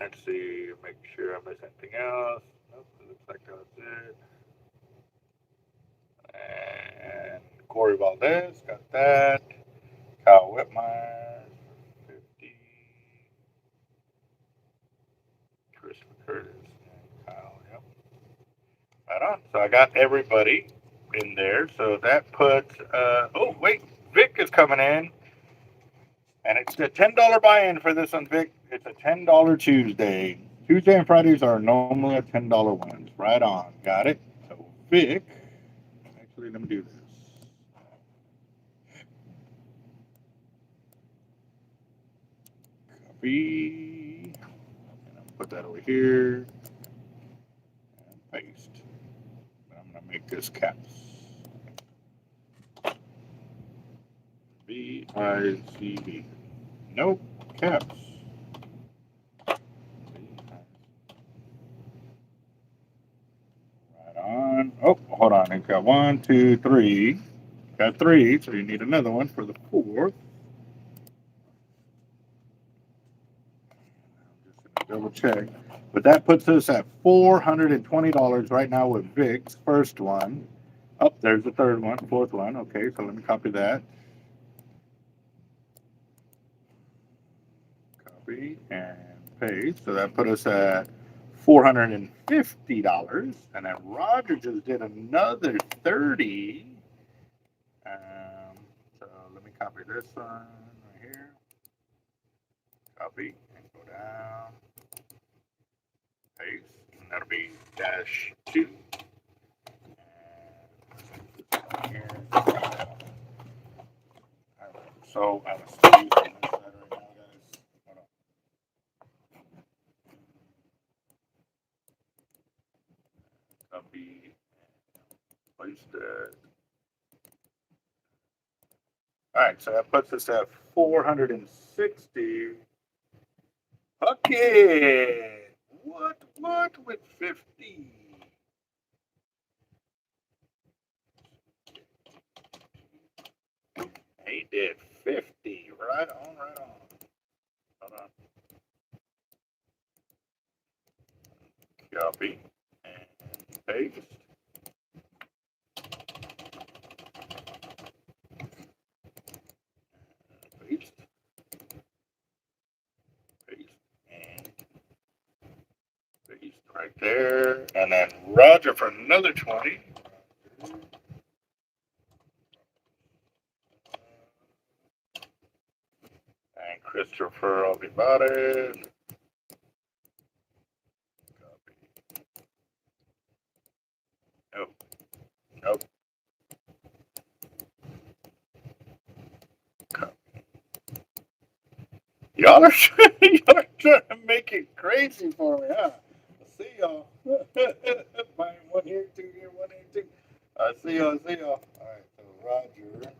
Let's see, make sure I miss anything else. Nope, it looks like that's it. And Corey Valdez, got that. Kyle Whitmire, 50. Christopher Curtis and Kyle, yep. Right on. So I got everybody in there. So that puts, oh, wait, Vic is coming in. And it's a $10 buy-in for this one, Vic. It's a $10 Tuesday. Tuesday and Fridays are normally a $10 ones. Right on. Got it. So Vic, actually, let me do this. Copy. And I'll put that over here. And paste. I'm going to make this caps. VICB. Nope. Caps. On. Oh, hold on. It's got 1, 2, 3. Got 3, so you need another one for the 4th. Just double check. But that puts us at $420 right now with Vic's first one. Oh, there's the 3rd one, 4th one. Okay, so let me copy that. Copy and paste. So that put us at $450. And then Roger just did another 30. So let me copy this one right here. Copy and go down. Paste. And that'll be -2. Here. So I'm still using this side right now, guys. Hold on. Copy. Paste it. All right, so that puts us at 460. Okay. What with 50? He did 50. Right on, right on. Hold on. Copy and paste. Paste. Paste and paste right there. And then Roger for another 20. And Christopher will be about it. Copy. Nope. Nope. Copy. Y'all are trying to make it crazy for me, huh? I see y'all. One here, two here, one here, two. I see y'all, I see y'all. All right, so Roger.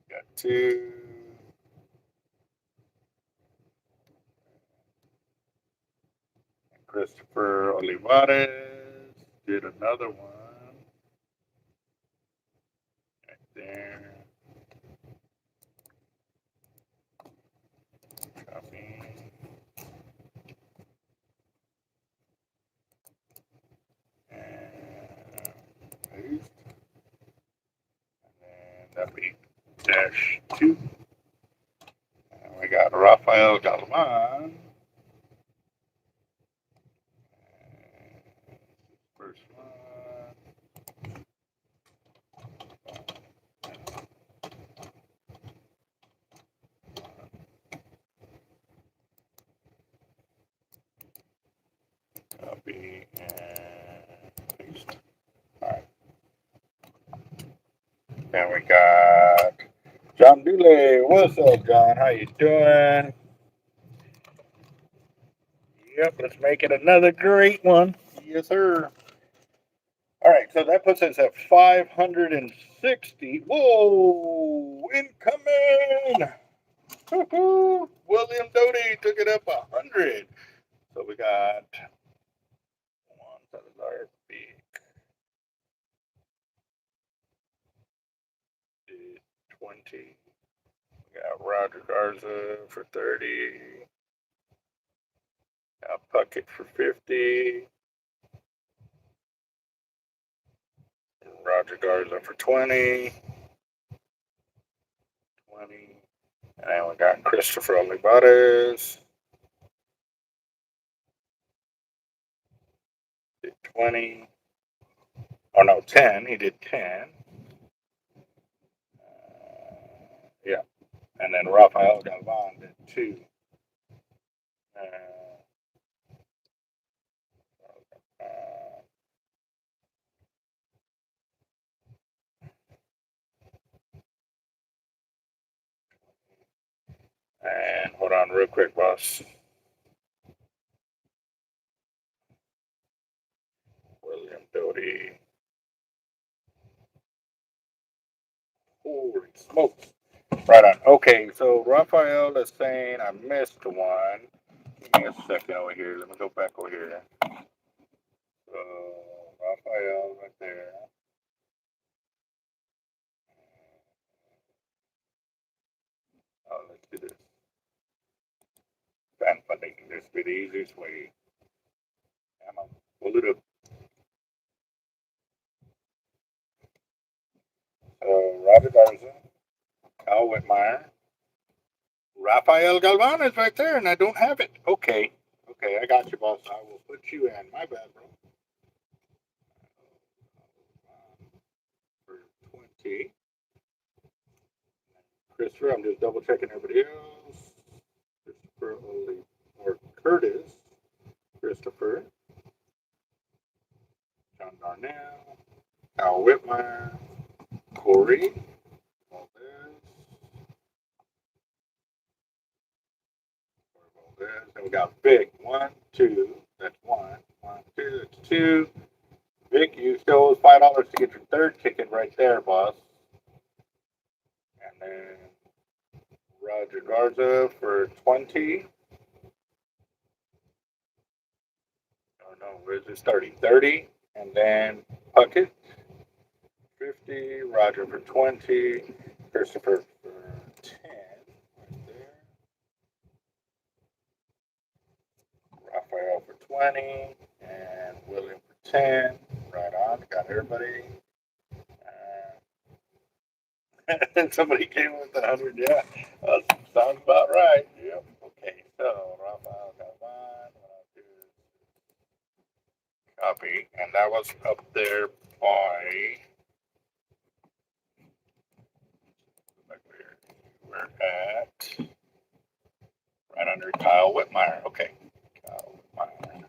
Got 2. Christopher Olivares did another one. Right there. Copy. And paste. And then that'll be -2. And we got Rafael Galvan. First one. Copy and paste. All right. Then we got John Dule. What's up, John? How you doing? Yep, let's make it another great one. Yes, sir. All right, so that puts us at 560. Whoa, incoming! Woo-hoo. William Doty took it up 100. So we got one that is our big 20. We got Roger Garza for 30. Got Puckett for 50. Roger Garza for 20. 20. And then we got Christopher Olivares. Did 20. Oh, no, 10. He did 10. Yeah. And then Rafael Galvan did 2. And hold on real quick, boss. William Doty. Holy smokes. Right on. Okay, so Raphael is saying I missed one. Give me a second over here. Let me go back over here. So Raphael right there. Oh, let's do this. Fan funding. This be the easiest way. I'm gonna pull it up. Robert Garza, Kyle Whitmire, Rafael Galvan is right there, and I don't have it. Okay. Okay, I got you, boss. I will put you in. My bad, bro. For 20. Christopher, I'm just double checking everybody else. Christopher only, or Curtis. Christopher. John Darnell. Al Whitmire. Corey. Valdez. And we got Vic. 1, 2. That's 1. 1, 2. That's 2. Vic, you still owe $5 to get your third ticket right there, boss. And then Roger Garza for 20. Oh no, where's it starting? 30. And then Puckett, 50. Roger for 20. Christopher for 10. Right there. Raphael for 20. And William for 10. Right on. Got everybody. Somebody came with 100. Yeah. Sounds about right. Yep. Okay. So Raphael got one. Copy. And that was up there by. We're at right under Kyle Whitmire. Okay. Kyle Whitmire.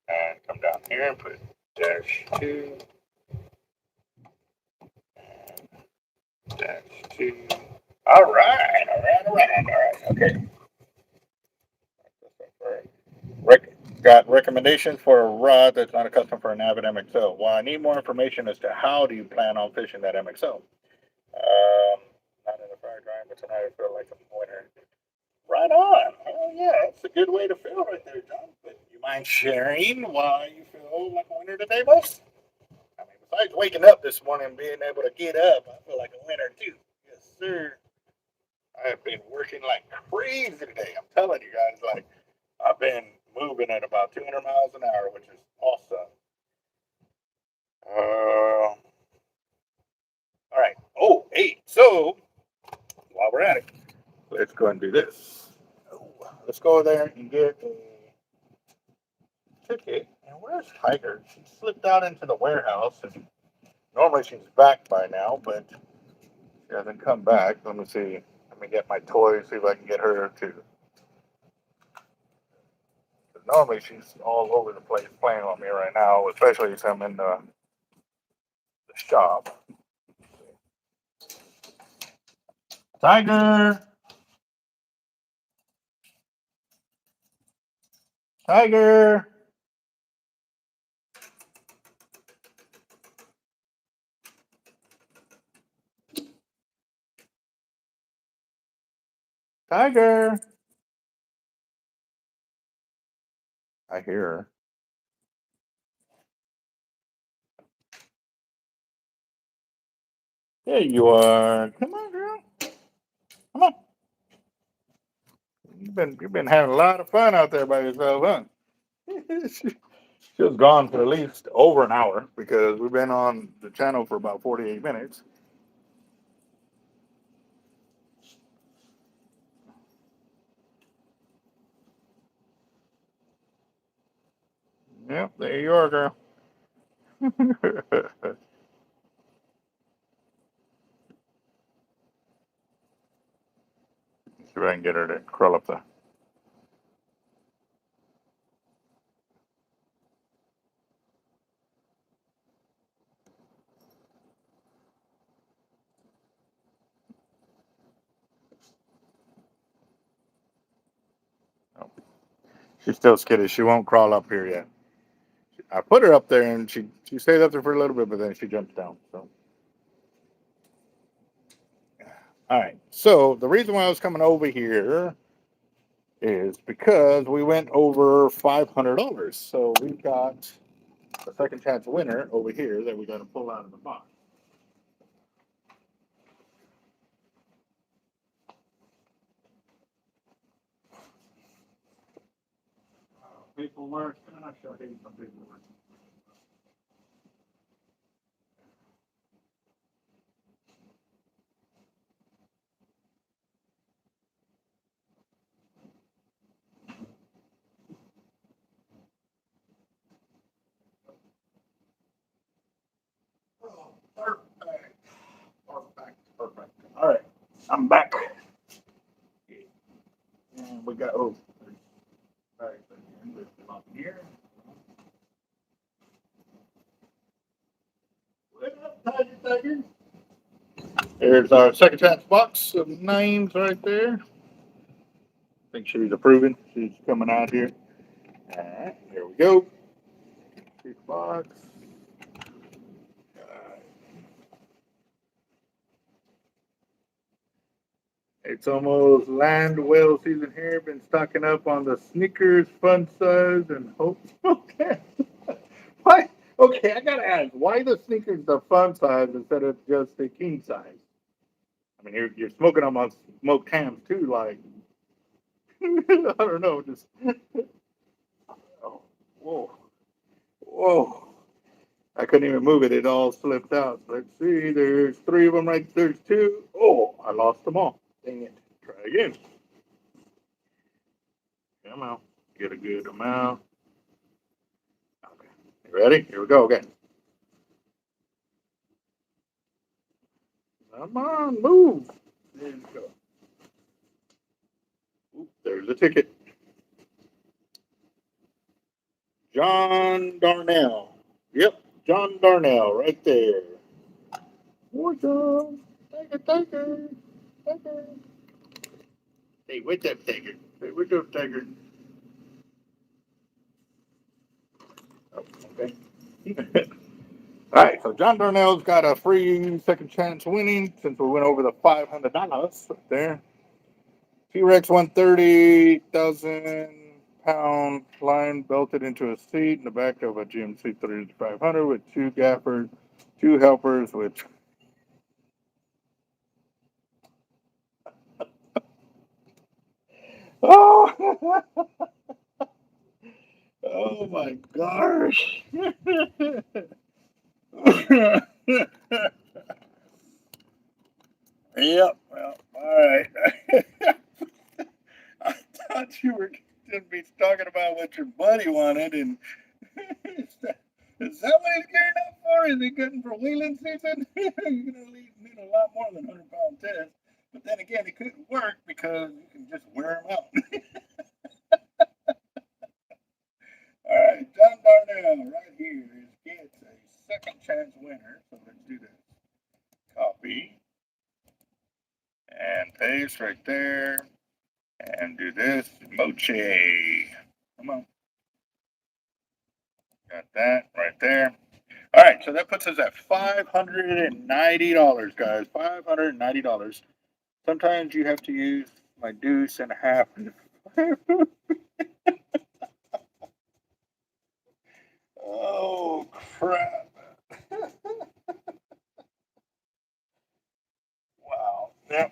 And come down here and put -2. -2. All right. Okay. Got recommendations for a rod that's not a custom for an Avid MXO. Well, I need more information as to how do you plan on fishing that MXO. Not in the fire drying, but tonight I feel like a winner. Right on. Oh yeah, it's a good way to feel right there, John. But you mind sharing why you feel like a winner today, boss? I mean, besides waking up this morning and being able to get up, I feel like a winner too. Yes, sir. I have been working like crazy today. I'm telling you guys, like I've been moving at about 200 miles an hour, which is awesome. All right. Oh, hey. So while we're at it, let's go and do this. Let's go there and get a ticket. And where's Tiger? She slipped out into the warehouse, and normally she's back by now, but she hasn't come back. Let me see. Let me get my toys, see if I can get her to. Normally she's all over the place playing on me right now, especially as I'm in the shop. Tiger! Tiger! Tiger! I hear her. There you are. Come on, girl. Come on. You've been having a lot of fun out there by yourself, huh? She was gone for at least over an hour because we've been on the channel for about 48 minutes. Yep, there you are, girl. See if I can get her to crawl up there. Oh, she's still skittish. She won't crawl up here yet. I put her up there and she stays up there for a little bit, but then she jumps down. So, all right. So the reason why I was coming over here is because we went over $500. So we've got a second chance winner over here that we got to pull out of the box. Paperwork. I'm not sure I hate some paperwork. There's our second chance box of names right there. I think she's approving. She's coming out here. All right, here we go. Big box. It's almost land whale season here. Been stocking up on the sneakers, fun size, and hope. Okay. Why? Okay, I gotta ask, why the sneakers the fun size instead of just the king size? I mean, you're smoking them on smoked hams too, like I don't know, just oh, whoa, whoa. I couldn't even move it; it all slipped out. Let's see. There's three of them right. There's two. Oh, I lost them all. Dang it! Try again. Come on, get a good amount. Okay, you ready? Here we go again. Come on, move. There you go. Oop, there's a ticket. John Darnell. Yep, John Darnell, right there. More John. Take it. Hey, what's up, Tiger? Hey, what's up, Tiger? Oh, okay. All right, so John Darnell's got a free second chance winning since we went over the $500 right there. T-Rex 130,000-pound line belted into a seat in the back of a GMC 3500 with two gaffers, two helpers with. Oh, oh my gosh. Yep. Well, all right. I thought you were going to be talking about what your buddy wanted, and is that what he's gearing up for? Is he getting for wheeling season? You're going to need a lot more than 100-pound test. But then again, it couldn't work because you can just wear them out. All right, John Darnell right here gets a second chance winner. So let's do this. Copy and paste right there. And do this. Moche. Come on. Got that right there. All right, so that puts us at $590, guys. $590. Sometimes you have to use my deuce and a half. Oh crap! Wow. Yeah.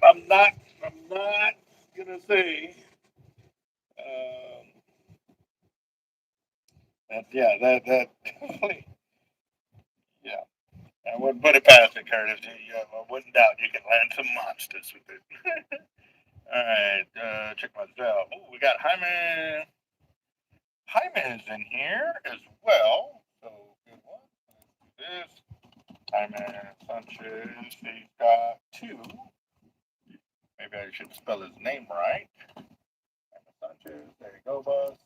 I'm not. I'm not gonna say. Um, that definitely. Yeah. I wouldn't put it past it, Curtis. I wouldn't doubt you can land some monsters with it. All right, check myself. Oh, we got Hyman. Hyman is in here as well. So good one. This Hyman Sanchez. He's got two. Maybe I should spell his name right. Hyman Sanchez. There you go, buzz.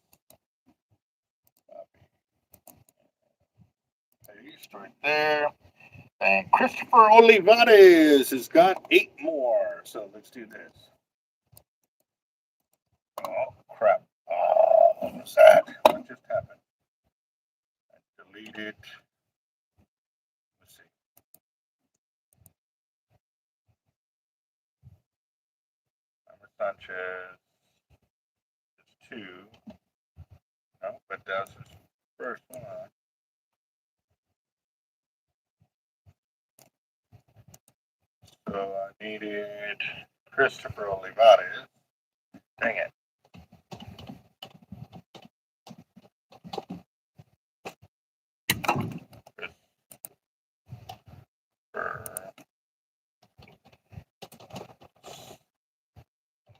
Paste right there. And Christopher Olivares has got 8 more. So let's do this. Oh, crap. Oh, what was that? What just happened? I deleted. Let's see. Sanchez is 2. No, but that's his first one. So I needed Christopher Olivares. Dang it.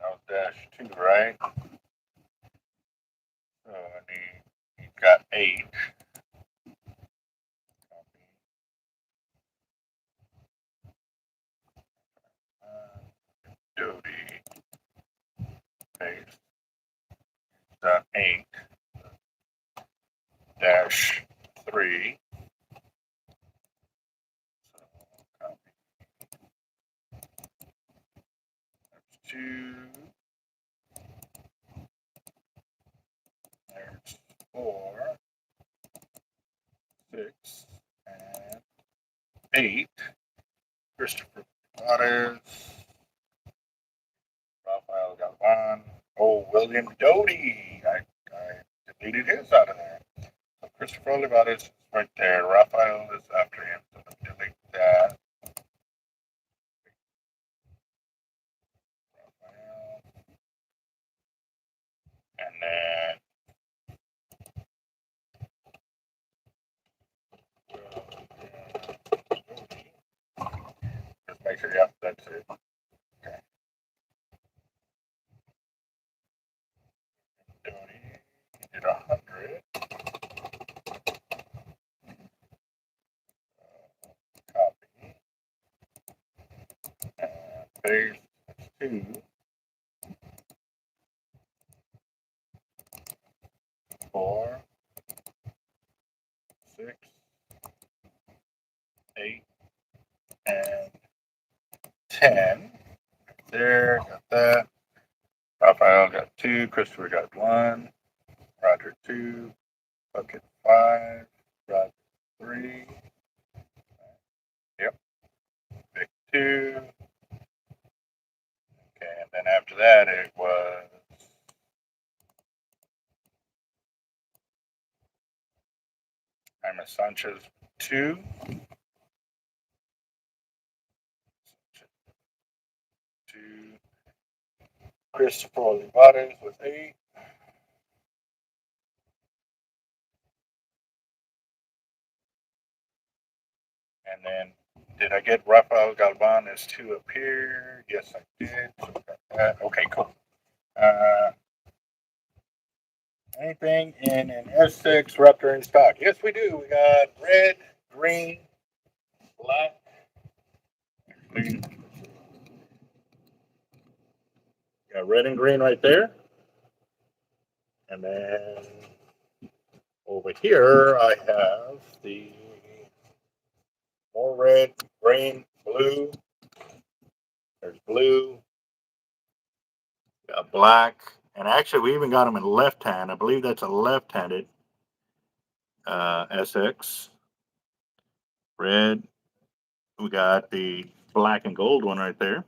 No -2, right? So I need, he got 8. Jody. Paste. Got 8 -3. 2. There's 4, 6, and 8. Christopher Waters. Raphael got 1. Oh, William Doty. I deleted his out of there. So Christopher Olivares is right there. Raphael is after him. So let's delete that. Raphael. And then just make sure, yeah, that's it. Okay. Doty, he did 100. Copy. And paste 2. 4, 6, 8, and 10. There, got that. Raphael got 2. Christopher got 1. Roger 2. Bucket 5. Roger 3. Yep. Vic 2. Okay, and then after that it was Jaime Sanchez 2. Christopher Olivares with 8. And then, did I get Rafael Galvan as 2 up here? Yes, I did. Okay, cool. Anything in an S6 Raptor in stock? Yes, we do. We got red, green, black. We got red and green right there. And then over here, I have the more red, green, blue. There's blue. Got black. And actually, we even got them in left hand. I believe that's a left-handed SX. Red. We got the black and gold one right there.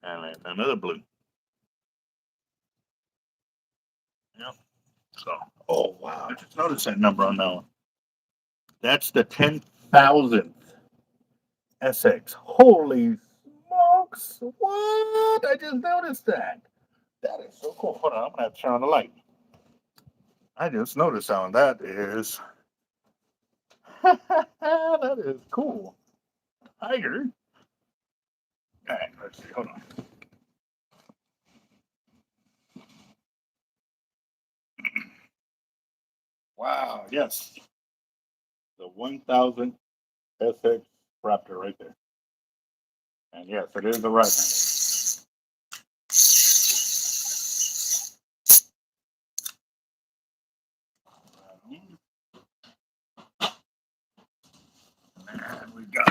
And another blue. Yep. So, oh wow! I just noticed that number on that one. That's the 10,000th SX. Holy smokes! What? I just noticed that. That is so cool. Hold on, I'm gonna have to turn on the light. I just noticed how that is. That is cool. Tiger. All right, let's see. Hold on. Wow. Yes. The 1,000 SX Raptor right there. And yes, it is the right handle. And we got,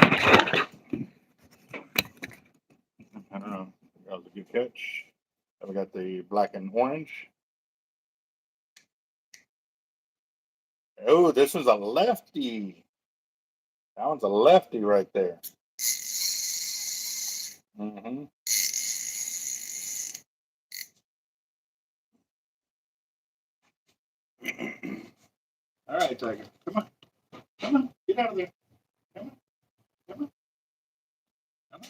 I don't know, that was a good catch. And we got the black and orange. Oh, this is a lefty. That one's a lefty right there. Mm-hmm. All right, Tiger. Come on. Come on. Get out of there. Come on. Come on. Come on.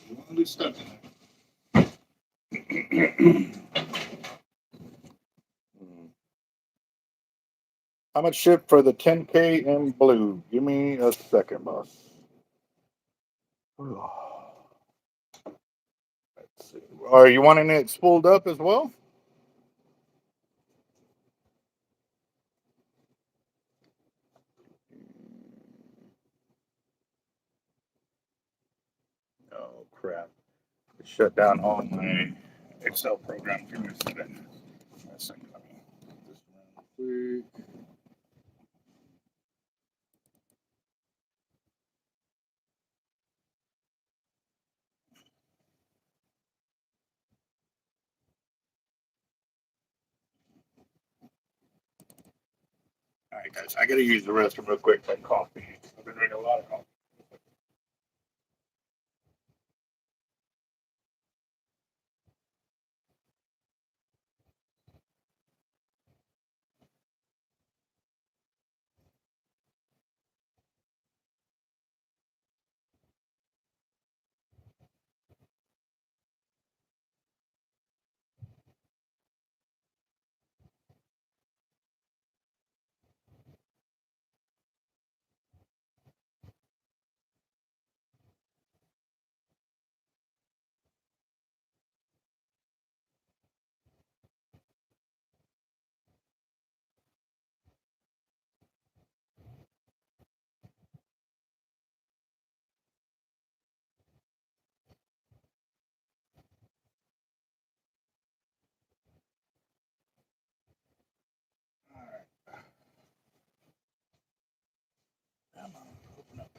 You want to be stuck in there. How much ship for the 10K in blue? Give me a second, boss. Let's see. Are you wanting it spooled up as well? Oh, crap. It shut down all my Excel program. Give me a second. This real quick. All right, guys, I gotta use the restroom real quick. Like coffee. I've been drinking a lot of coffee. Come on, open up.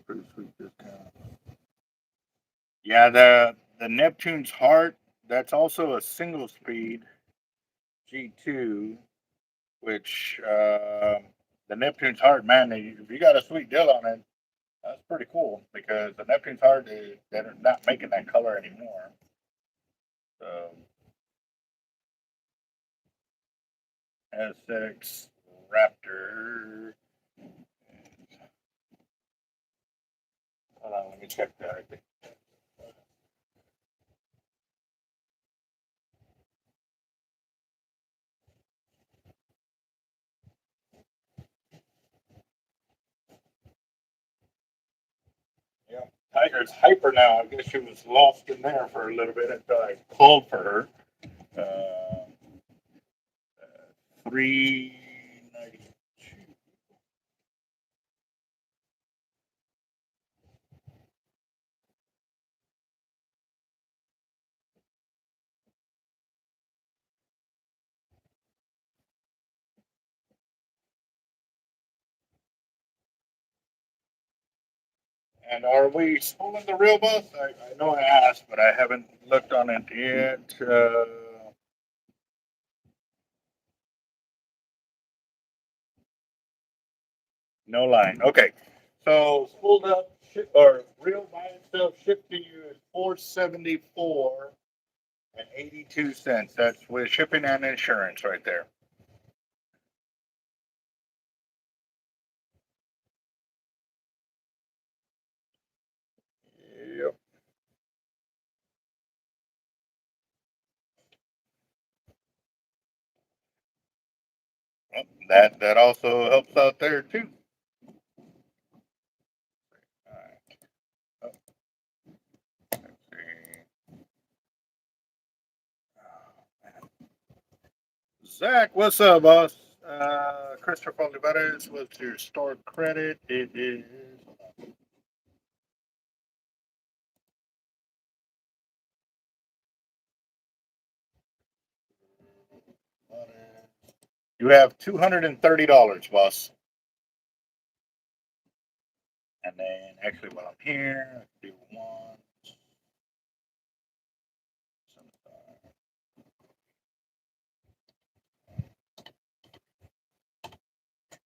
Pretty sweet discount. Yeah, the Neptune's Heart. That's also a single speed G2, which the Neptune's Heart, man, if you got a sweet deal on it, that's pretty cool because the Neptune's Heart they're not making that color anymore. So S6 Raptor. Hold on, let me check that. Yeah, Tiger's hyper now. I guess she was lost in there for a little bit until I called for her. 392. And are we spooling the real bus? I know I asked, but I haven't looked on it yet. No line. Okay. So spooled up or real by itself shipped to you is 474 and 82 cents. That's with shipping and insurance right there. Yep. Well, that also helps out there too. All right. Oh, let's see. Zach, what's up, boss? Christopher Olivares, what's your store credit? It is. You have $230, boss. And then, actually, while I'm here, I can do one.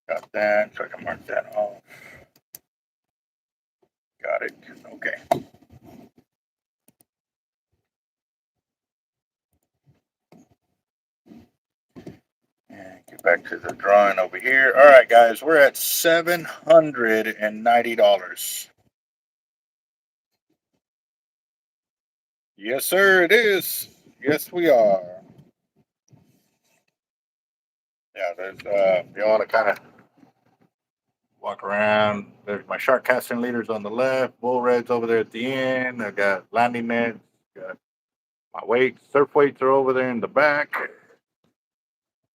Got that, so I can mark that off. Got it. Okay. And get back to the drawing over here. All right, guys, we're at $790. Yes, sir, it is. Yes, we are. Yeah, there's you want to kind of walk around. There's my shark casting leaders on the left, bull reds over there at the end. I got landing nets, got my weights, surf weights are over there in the back.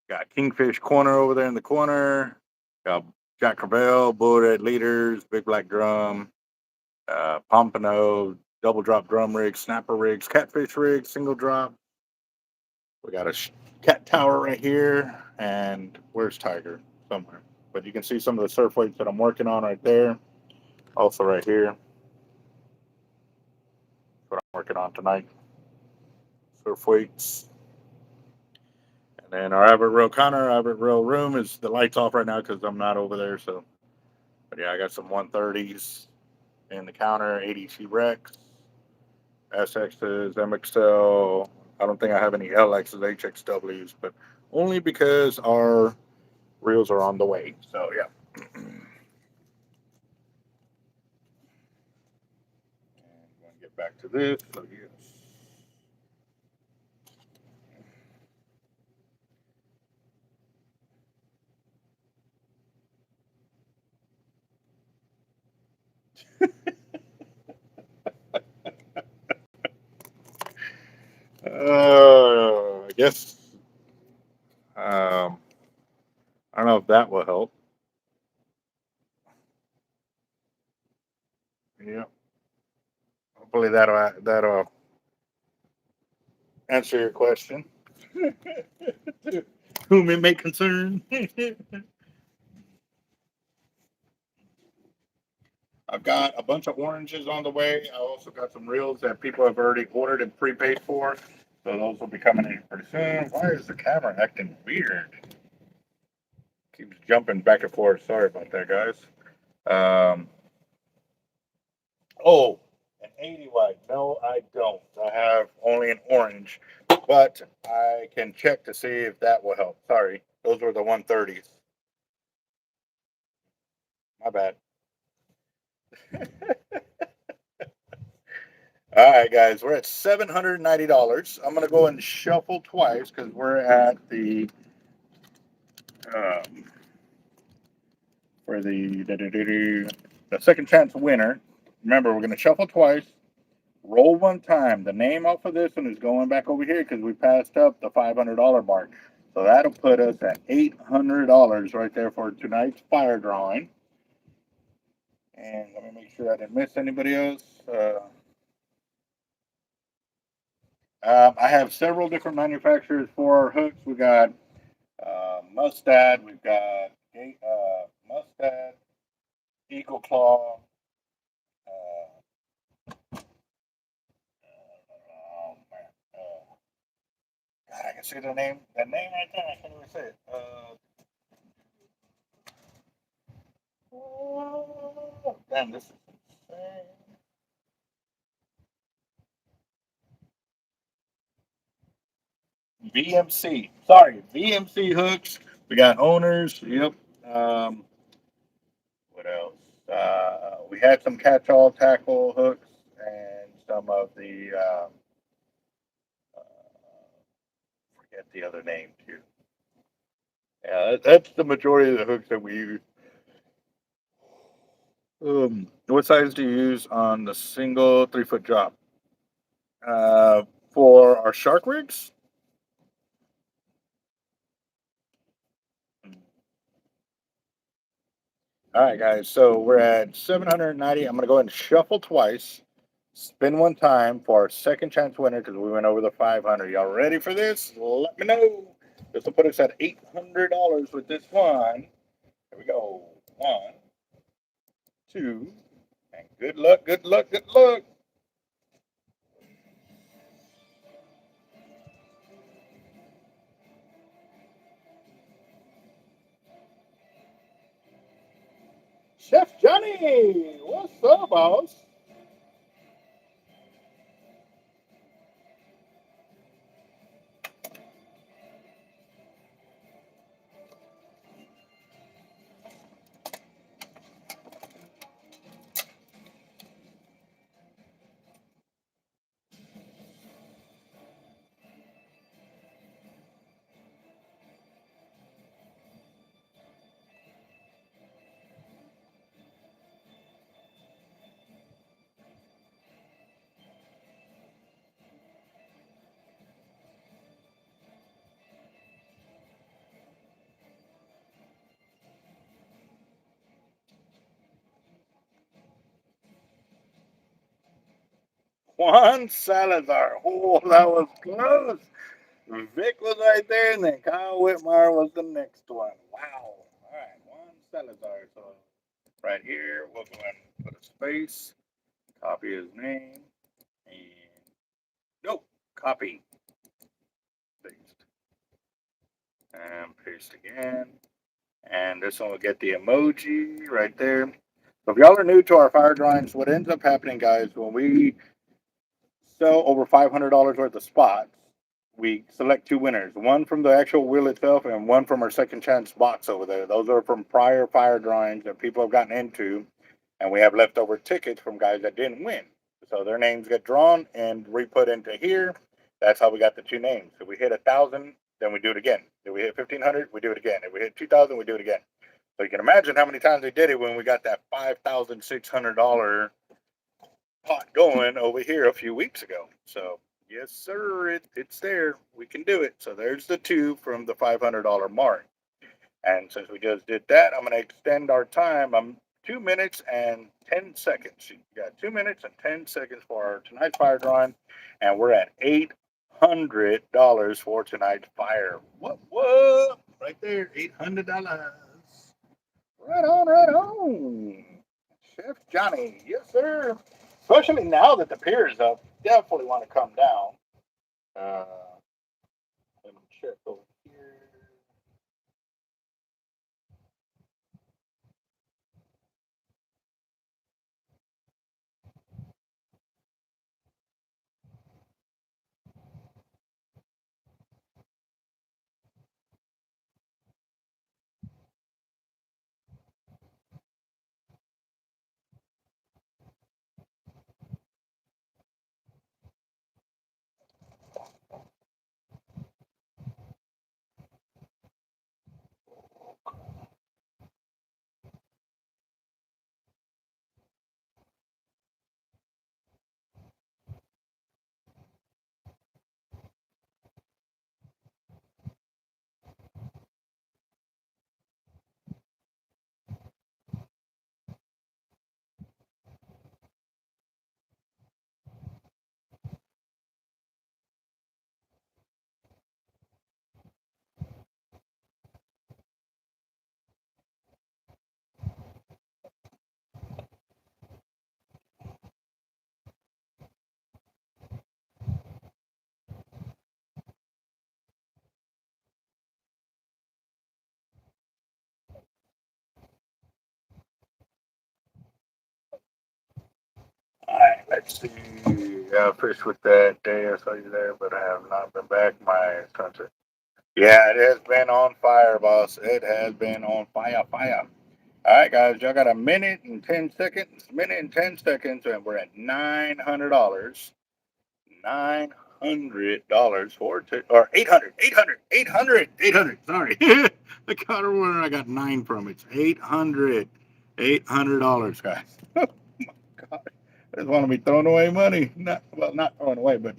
Got kingfish corner over there in the corner. Got Jack Crevalle, bull red leaders, big black drum, pompano, double drop drum rigs, snapper rigs, catfish rigs, single drop. We got a cat tower right here, and where's Tiger? Somewhere. But you can see some of the surf weights that I'm working on right there. Also right here. That's what I'm working on tonight. Surf weights. And then our average rail counter, average rail room is the lights off right now because I'm not over there. So, but yeah, I got some 130s in the counter, 80 T-Rex, SXs, MXL. I don't think I have any LXs, HXWs, but only because our reels are on the way. So yeah. And I'm going to get back to this. So yes. I guess I don't know if that will help. Yeah. Hopefully that'll answer your question. Whom it may concern. I've got a bunch of oranges on the way. I also got some reels that people have already ordered and prepaid for. So those will be coming in pretty soon. Why is the camera acting weird? Keeps jumping back and forth. Sorry about that, guys. Oh, an 80 white. No, I don't. I have only an orange. But I can check to see if that will help. Sorry. Those were the 130s. My bad. All right, guys, we're at $790. I'm gonna go and shuffle twice because we're at the um, for the second chance winner. Remember, we're gonna shuffle twice, roll one time. The name off of this one is going back over here because we passed up the $500 mark. So that'll put us at $800 right there for tonight's fire drawing. And let me make sure I didn't miss anybody else. I have several different manufacturers for our hooks. We got Mustad, we've got Mustad, Eagle Claw. Oh man, God, I can see the name. The name right there. I can't even say it. Damn, this is insane. VMC. Sorry, VMC hooks. We got owners. Yep. Um, what else? We had some catch-all tackle hooks and some of the forget the other name too. Yeah, that's the majority of the hooks that we use. What size do you use on the single 3-foot drop? For our shark rigs? All right, guys. So we're at 790. I'm going to go ahead and shuffle twice, spin one time for our second chance winner because we went over the 500. Y'all ready for this? Let me know. This will put us at $800 with this one. Here we go. One, two, and good luck, good luck, good luck. Chef Johnny, what's up, boss? Juan Salazar. Oh, that was close. Vic was right there, and then Kyle Whitmire was the next one. Wow. All right, Juan Salazar. So right here, we'll go ahead and put a space, copy his name, and nope, copy, paste, and paste again. And this one will get the emoji right there. So if y'all are new to our fire drawings, what ends up happening, guys, when we sell over $500 worth of spots, we select two winners, one from the actual wheel itself and one from our second chance box over there. Those are from prior fire drawings that people have gotten into, and we have leftover tickets from guys that didn't win. So their names get drawn and re-put into here. That's how we got the two names. If we hit 1,000, then we do it again. If we hit 1,500, we do it again. If we hit 2,000, we do it again. So you can imagine how many times we did it when we got that $5,600 pot going over here a few weeks ago. So yes, sir, it's there. We can do it. So there's the two from the $500 mark. And since we just did that, I'm going to extend our time. I'm 2 minutes and 10 seconds. You got 2 minutes and 10 seconds for our tonight's fire drawing, and we're at $800 for tonight's fire. What? Right there, $800. Right on, right on. Chef Johnny, yes, sir. Especially now that the pier is up, definitely want to come down. Uh, let me check over here. All right, let's see. I fished with that day. I saw you there, but I have not been back. My country. Yeah, it has been on fire, boss. It has been on fire, fire. All right, guys, y'all got a minute and 10 seconds. Minute and 10 seconds, and we're at $900. $900 for or 800, 800, 800, 800. Sorry. I got her where I got nine from. It's 800, $800, guys. Oh my God. I just want to be throwing away money. Not throwing away, but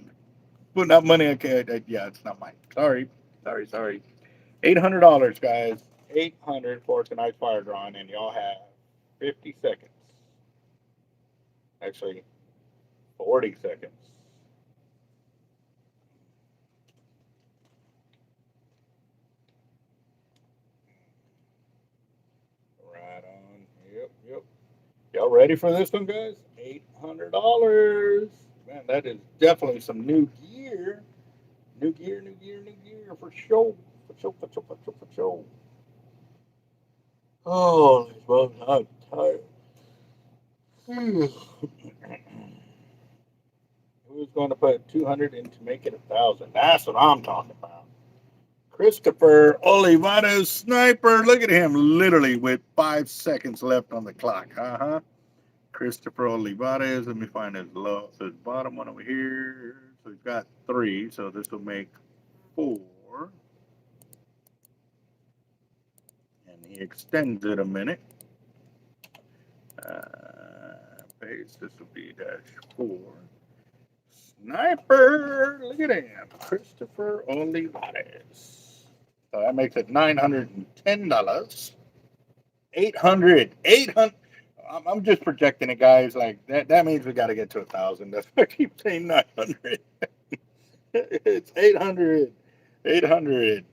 putting up money. Okay. Yeah, it's not mine. Sorry. Sorry. $800, guys. 800 for tonight's fire drawing, and y'all have 50 seconds. Actually, 40 seconds. Right on. Yep. Y'all ready for this one, guys? $800. Man, that is definitely some new gear. New gear for sure. For sure. Oh, well, I'm tired. Who's going to put 200 in to make it 1,000? That's what I'm talking about. Christopher Olivares sniper. Look at him, literally with 5 seconds left on the clock. Christopher Olivares. Let me find his low. So his bottom one over here. So he's got three. So this will make four. And he extends it a minute. Paste. This will be -4. Sniper. Look at him. Christopher Olivares. So that makes it $910. 800. I'm just projecting it, guys. Like that means we got to get to 1,000. That's why I keep saying 900. It's 800. 800.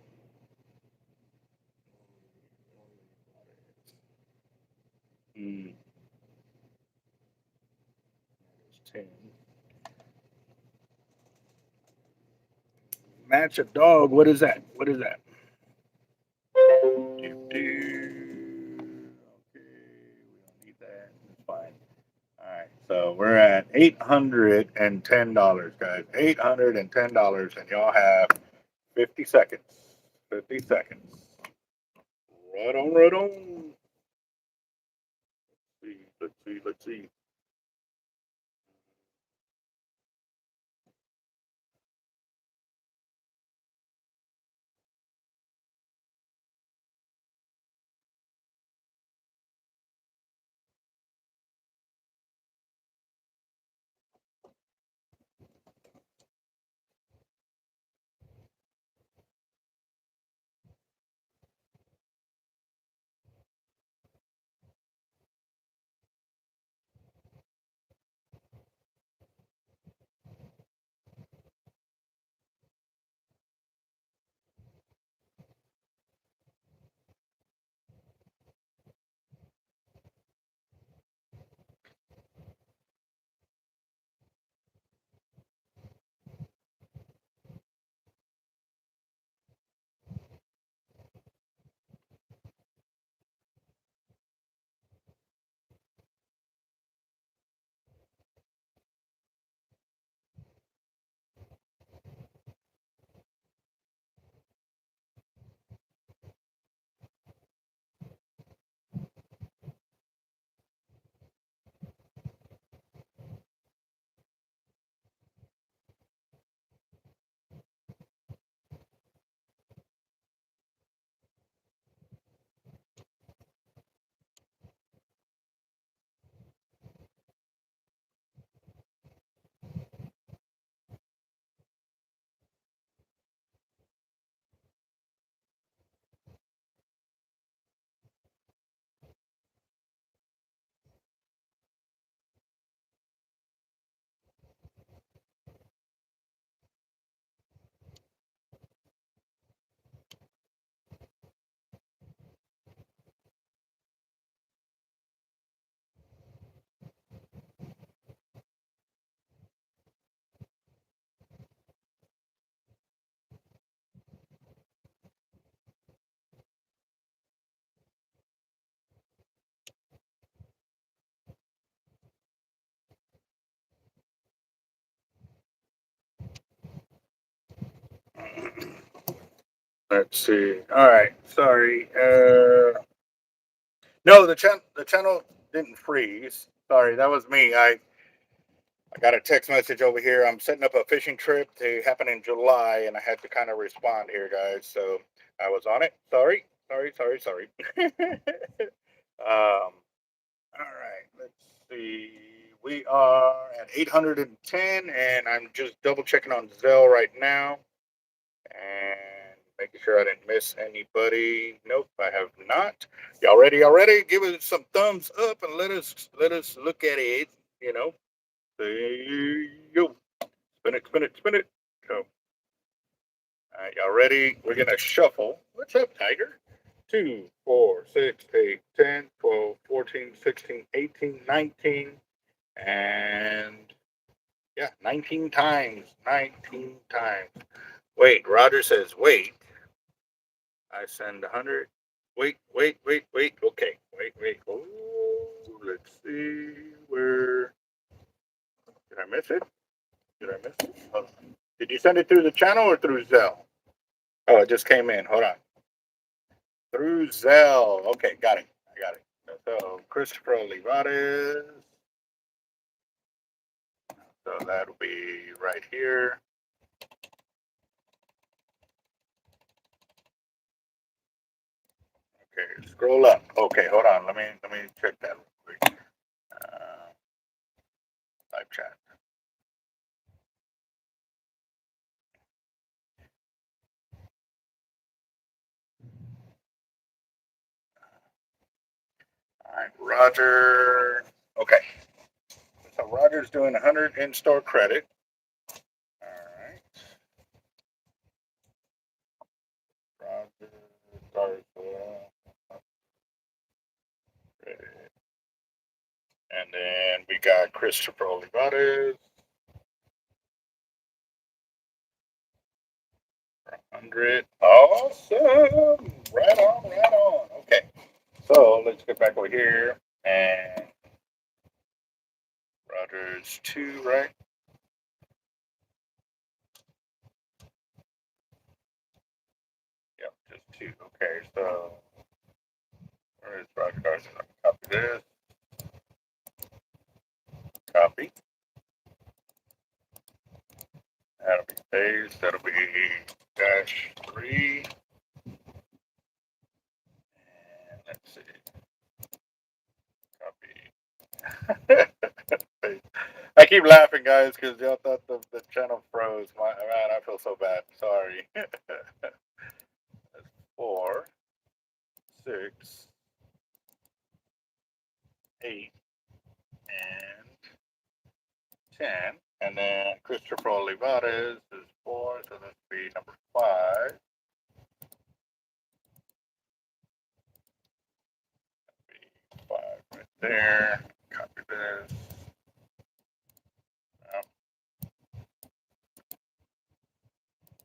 Mm. There's 10. Match a dog. What is that? What is that? Okay, we don't need that. It's fine. All right, so we're at $810, guys. $810, and y'all have 50 seconds. 50 seconds. Right on, right on. Let's see, let's see. Let's see. All right. Sorry. No, the channel didn't freeze. Sorry, that was me. I got a text message over here. I'm setting up a fishing trip to happen in July, and I had to kind of respond here, guys. So I was on it. Sorry, sorry, sorry, sorry. All right. Let's see. We are at 810, and I'm just double checking on Zelle right now and making sure I didn't miss anybody. Nope, I have not. Y'all ready? Y'all ready? Give it some thumbs up and let us look at it. You know, there you go. Spin it, spin it, spin it. Go. All right, y'all ready? We're gonna shuffle. What's up, Tiger? 2, 4, 6, 8, 10, 12, 14, 16, 18, 19, and yeah, 19 times. 19 times. Wait, Roger says wait. I send 100. Wait, wait, wait, wait. Okay, wait, wait. Oh, let's see where. Did I miss it? Did I miss it? Hold on. Did you send it through the channel or through Zelle? Oh, it just came in. Hold on. Through Zelle. Okay, got it. I got it. So Christopher Olivares. So that'll be right here. Okay, scroll up. Okay, hold on. Let me check that real quick. Live chat. All right, Roger. Okay, so Roger's doing 100 in-store credit. All right. Roger, credit. And then we got Christopher Olivares. 100. Awesome. Right on, right on. Okay. So let's get back over here. And Rogers 2, right? Yep, just 2. Okay, so where is Roger Carson? Copy this. Copy. That'll be phase. That'll be -3. And let's see. Copy. I keep laughing, guys, because y'all thought the channel froze. Man, I feel so bad. Sorry. 4, 6, 8, and 10. And then Christopher Olivares is 4, so that'd be number 5. 5 right there. Copy this.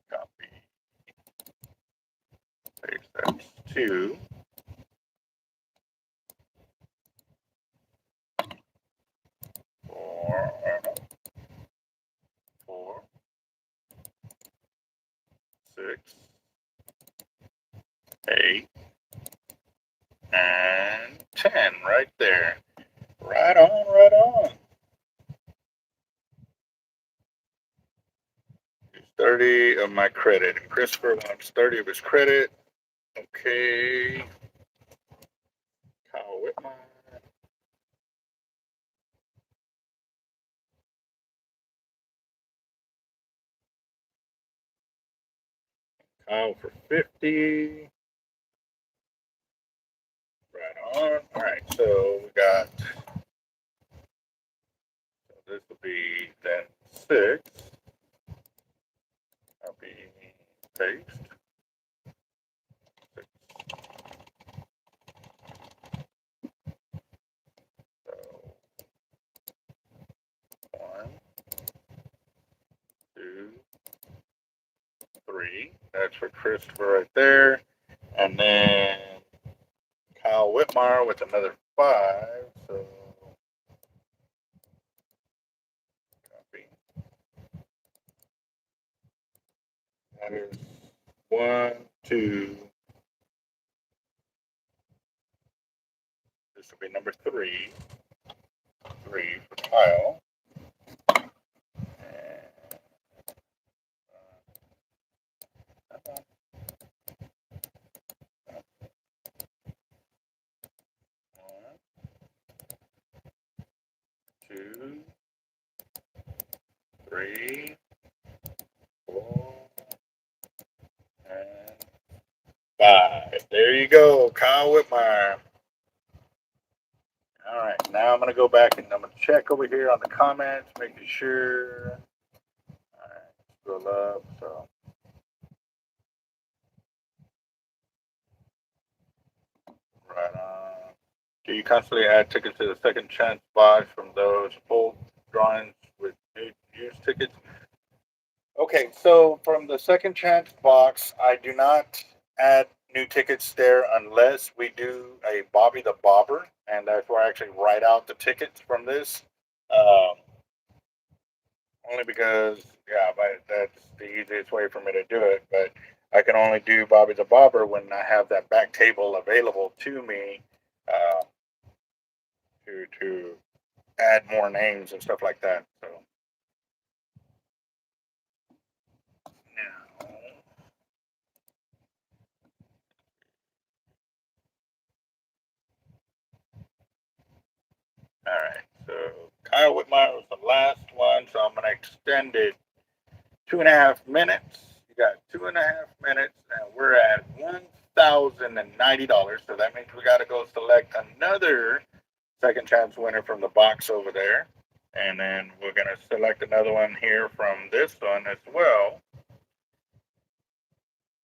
Copy. Paste that's 2. 4. 4. 6. 8. And 10 right there. Right on, right on. 30 of my credit. And Christopher wants 30 of his credit. Okay. Kyle Whitmire. Kyle for 50. Right on. All right, so we got, so this will be then 6. That'll be paste. 6. So 1, 2, 3. That's for Christopher right there. And then Kyle Whitmire with another 5. So copy. That is 1, 2. This will be number 3. 3 for Kyle. Two, 3, 4, and 5. There you go, Kyle Whitmire. All right, now I'm going to go back and I'm going to check over here on the comments, making sure. All right, scroll up. So, right on. Do you constantly add tickets to the second chance box from those full drawings with new used tickets? Okay, so from the second chance box, I do not add new tickets there unless we do a Bobby the Bobber, and that's where I actually write out the tickets from this. Um, Only because, yeah, but that's the easiest way for me to do it. But I can only do Bobby the Bobber when I have that back table available to me uh, to add more names and stuff like that. So now. All right, so Kyle Whitmire was the last one, so I'm going to extend it 2.5 minutes. You got 2.5 minutes, and we're at $1,090. So that means we got to go select another second chance winner from the box over there, and then we're going to select another one here from this one as well.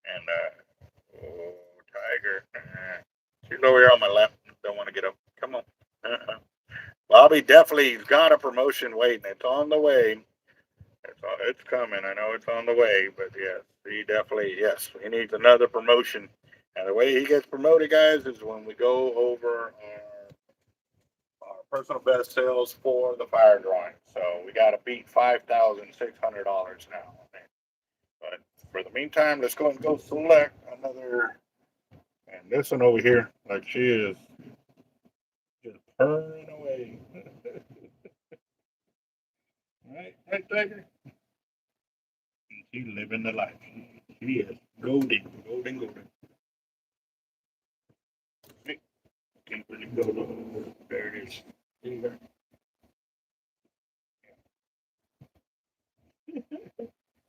And oh, Tiger, she's over here on my left. Don't want to get up. Come on. Bobby definitely's got a promotion waiting. It's on the way. It's coming. I know it's on the way, but yes, he definitely, yes, he needs another promotion. And the way he gets promoted, guys, is when we go over our personal best sales for the fire drawing. So we got to beat $5,600 now. But for the meantime, let's go and go select another. And this one over here, like she is just purring away. Right, Tiger? She's living the life. She is golden, golden, golden. Hey, can't really go though. There it is. There.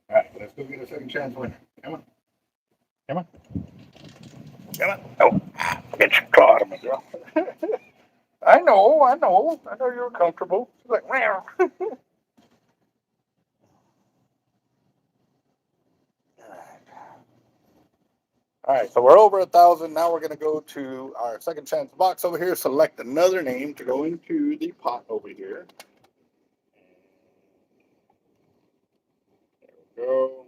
All right, let's go get a second chance winner. Come on. Come on. Come on. Oh, get your claw to me, girl. I know. I know you're comfortable. She's like, wow. All right, so we're over 1,000. Now we're going to go to our second chance box over here. Select another name to go into the pot over here. There we go.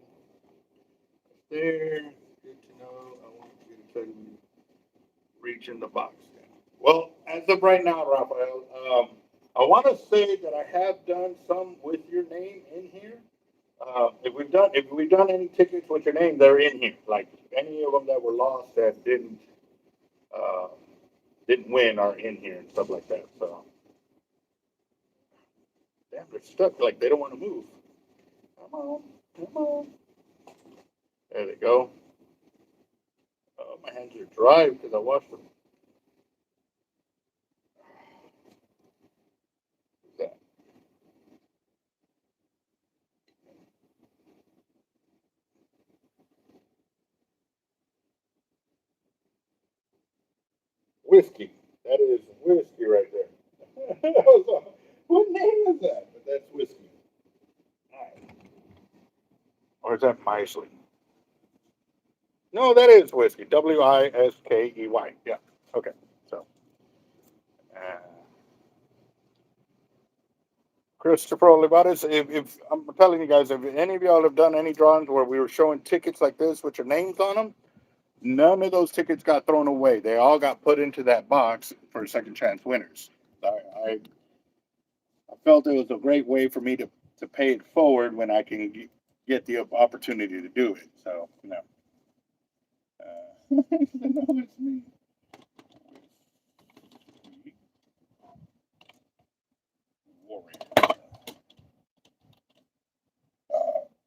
There. Good to know. I want you to reach in the box. Well, as of right now, Raphael, I want to say that I have done some with your name in here. If we've done any tickets with your name, they're in here. Like any of them that were lost that uh, didn't win are in here and stuff like that. So, damn, they're stuck. Like they don't want to move. Come on, come on. There they go. Oh, my hands are dry because I washed them. What's that? Whiskey. That is whiskey right there. What name is that? But that's whiskey. All right. Or is that Misley? No, that is whiskey. Wiskey. Yeah. Okay. So, uh, Christopher Olivares, if I'm telling you guys, if any of y'all have done any drawings where we were showing tickets like this with your names on them, none of those tickets got thrown away. They all got put into that box for second chance winners. I, I felt it was a great way for me to pay it forward when I can get the opportunity to do it. So, you know. No, it's me. Warrior.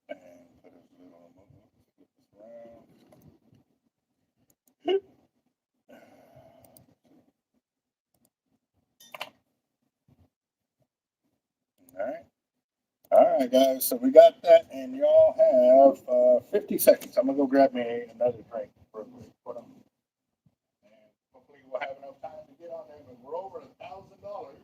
And put his little around. All right. All right, guys. So we got that, and y'all have 50 seconds. I'm gonna go grab me another drink real quick. Hold on. And hopefully we'll have enough time to get on there. But we're over $1,000.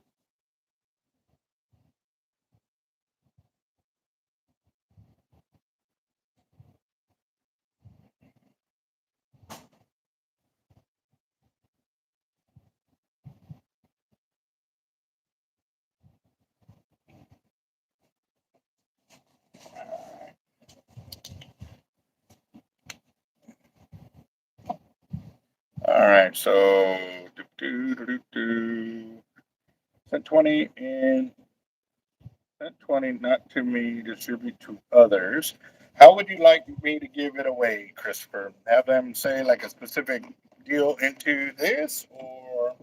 All right. So sent 20 and sent 20 not to me, distribute to others. How would you like me to give it away, Christopher? Have them say like a specific deal into this, or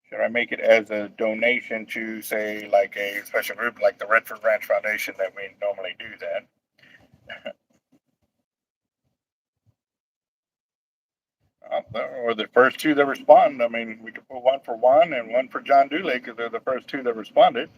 should I make it as a donation to, say, like a special group like the Redford Ranch Foundation that we normally do that? Or the first two that respond. I mean, we could put one for Juan and one for John Dooley because they're the first two that responded.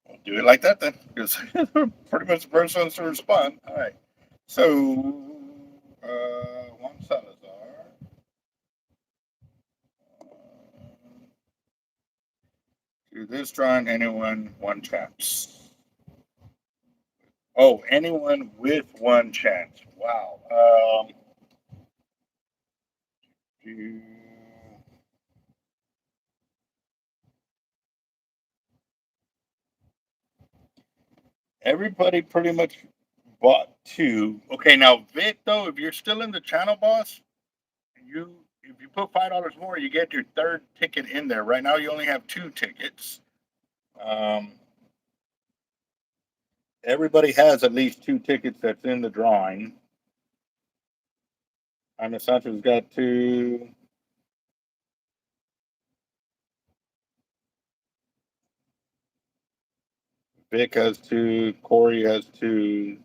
We'll do it like that then, because pretty much the first ones to respond. All right. So, Juan Salazar. To this drawing, anyone, one chance. Oh, anyone with one chance. Wow. You- Everybody pretty much bought two. Okay, now Vic though, if you're still in the channel, boss, you if you put $5 more, you get your third ticket in there. Right now, you only have two tickets. Um, everybody has at least two tickets that's in the drawing. Ana Sancho's got two. Vic has two. Corey has two.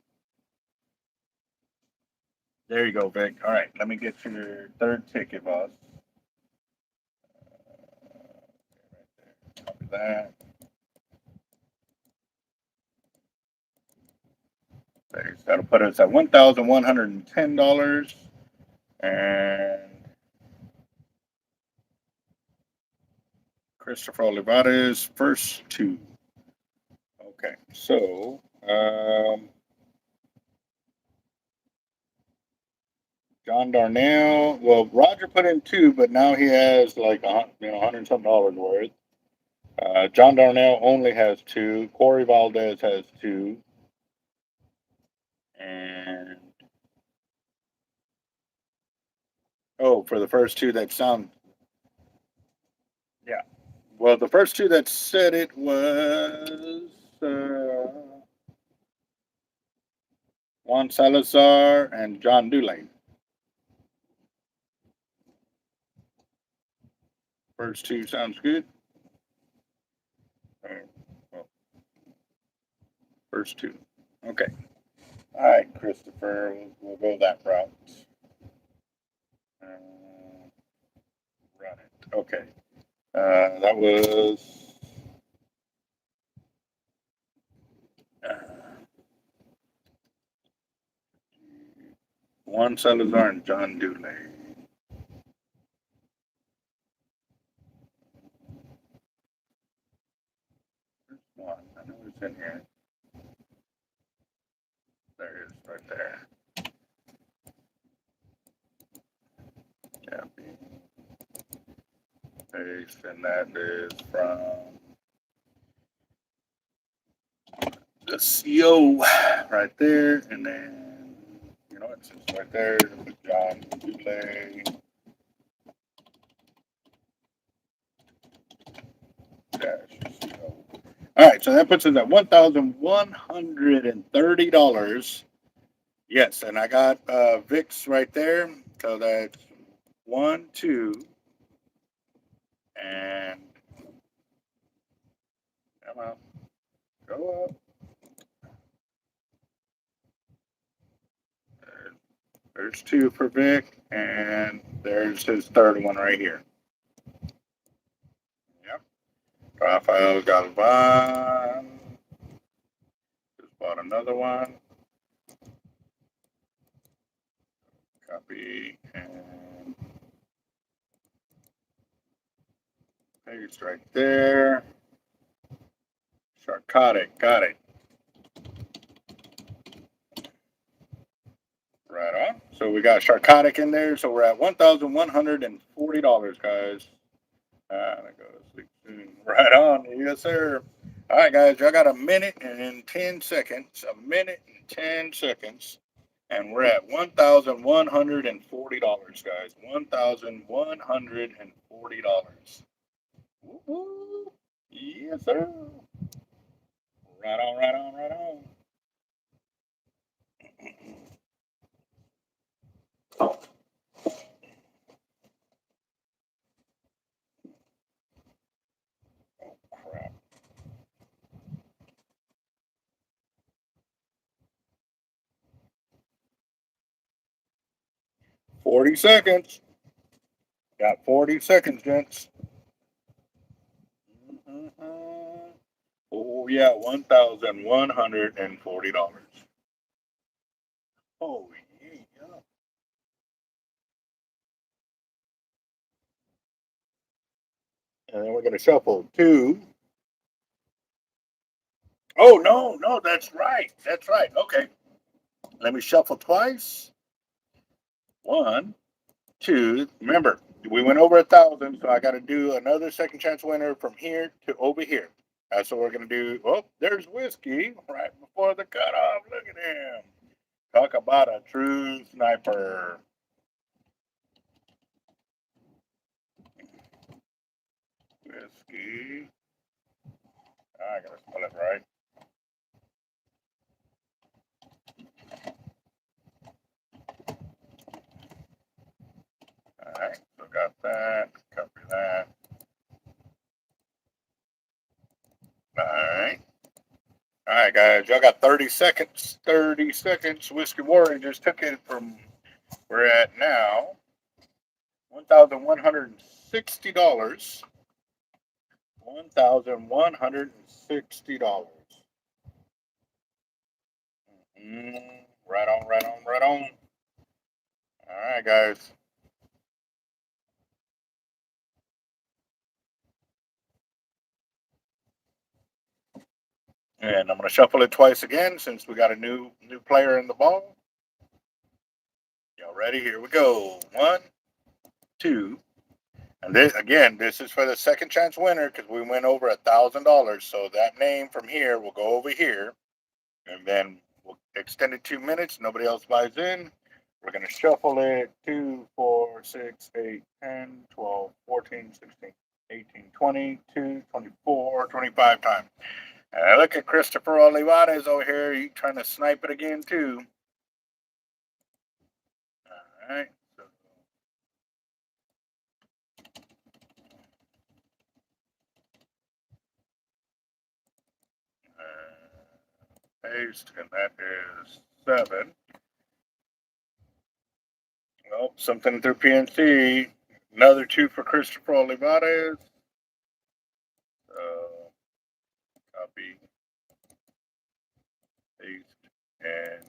There you go, Vic. All right, let me get your third ticket, boss. Copy that. There, that'll put us at $1,110. And Christopher Olivares, first two. Okay, so John Darnell. Well, Roger put in two, but now he has like $100 and some worth. John Darnell only has two. Corey Valdez has two, and oh, for the first two that sound, yeah. Well, the first two that said it was Juan Salazar and John Dulane. First two sounds good. Well, first two. Okay. All right, Christopher. We'll go that route. Uh, run it. Okay. That was uh, Juan Salazar and John Dulane. One. I know it's in here. There it is, right there. Copy. Paste, and that is from the CO right there, and then you know it's right there. John Dulane. All right, so that puts us at $1,130. Yes, and I got VIX right there. So that's one, two, and come on, go up. There's two for Vic, and there's his third one right here. Yep. Rafael Galvan. Just bought another one. Copy and paste right there. Sharkotic, got it. Right on. So we got Sharkotic in there. So we're at $1,140, guys. Right on. Yes, sir. All right, guys. Y'all got a minute and 10 seconds. A minute and 10 seconds. And we're at $1,140, guys. $1,140. Woo-hoo. Yes, sir. Right on, right on, right on. 40 seconds. Got 40 seconds, gents. Mm-hmm. Oh, yeah, $1,140. Oh, yeah. And then we're going to shuffle two. Oh, no, no, that's right. That's right. Okay. Let me shuffle twice. 1, 2. Remember, we went over 1,000, so I got to do another second chance winner from here to over here. That's what we're going to do. Oh, there's Whiskey right before the cutoff. Look at him. Talk about a true sniper. Whiskey. I got to spell it right. All right, so got that. Copy that. All right. All right, guys. Y'all got 30 seconds. 30 seconds. Whiskey Warrior just took it from we're at now $1,160. $1,160. Right on, right on, right on. All right, guys. And I'm going to shuffle it twice again since we got a new player in the ball. Y'all ready? Here we go. 1, 2. And this, again, this is for the second chance winner because we went over $1,000. So that name from here will go over here. And then we'll extend it 2 minutes. Nobody else buys in. We're going to shuffle it 2, 4, 6, 8, 10, 12, 14, 16, 18, 22, 24, 25 times. And look at Christopher Olivares over here. He's trying to snipe it again, too. All right. So, paste, and that is 7. Well, something through PNC. Another 2 for Christopher Olivares. Copy, paste, and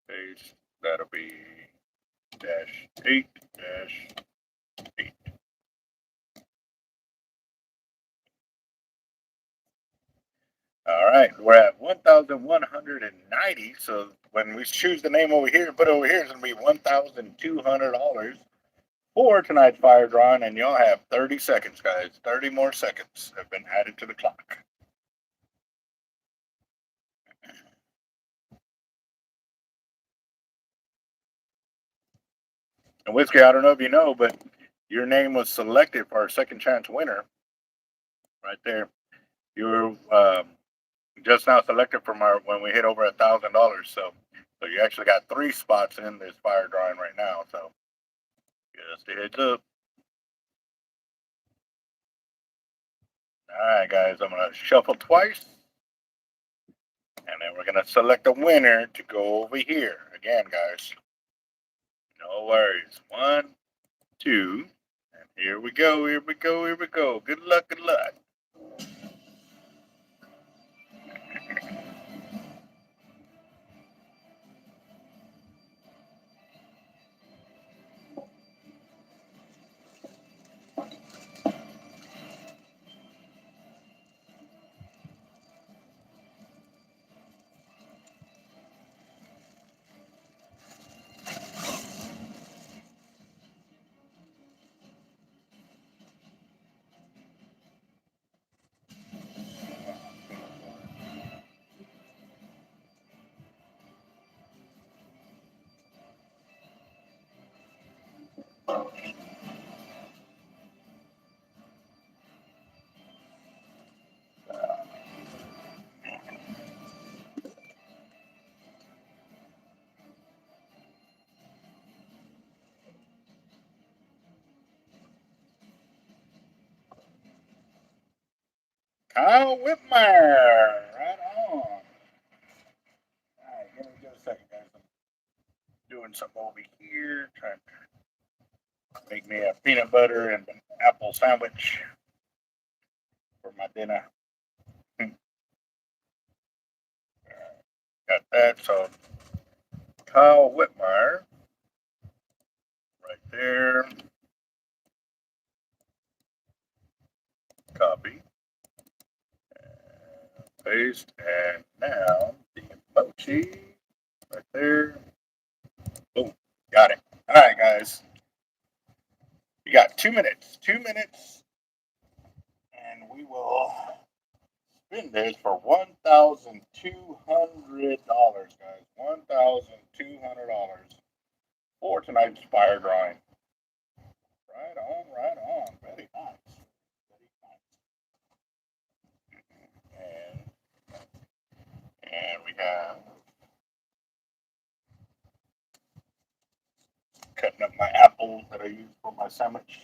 paste. That'll be -8, -8. All right, we're at 1,190. So when we choose the name over here, put it over here, it's gonna be $1,200 for tonight's fire drawing, and y'all have 30 seconds, guys. 30 more seconds have been added to the clock. And Whiskey, I don't know if you know, but your name was selected for our second chance winner. Right there, you were just now selected from our when we hit over $1,000. So you actually got 3 spots in this fire drawing right now. So just a heads up. All right, guys, I'm gonna shuffle twice, and then we're gonna select a winner to go over here again, guys. No worries. 1, 2, and here we go. Here we go. Here we go. Good luck. Good luck. Kyle Whitmire. Right on. All right, give me just a second, guys. I'm doing something over here, trying to make me a peanut butter and an apple sandwich for my dinner. Got that. So Kyle Whitmire right there. Copy. paste, and now the emoji right there. Boom, got it. All right, guys. You got 2 minutes. 2 minutes, and we will spin this for $1,200, guys. $1,200 for tonight's fire drawing. Right on, right on. Very nice. Very nice. And we have cutting up my apples that I use for my sandwich.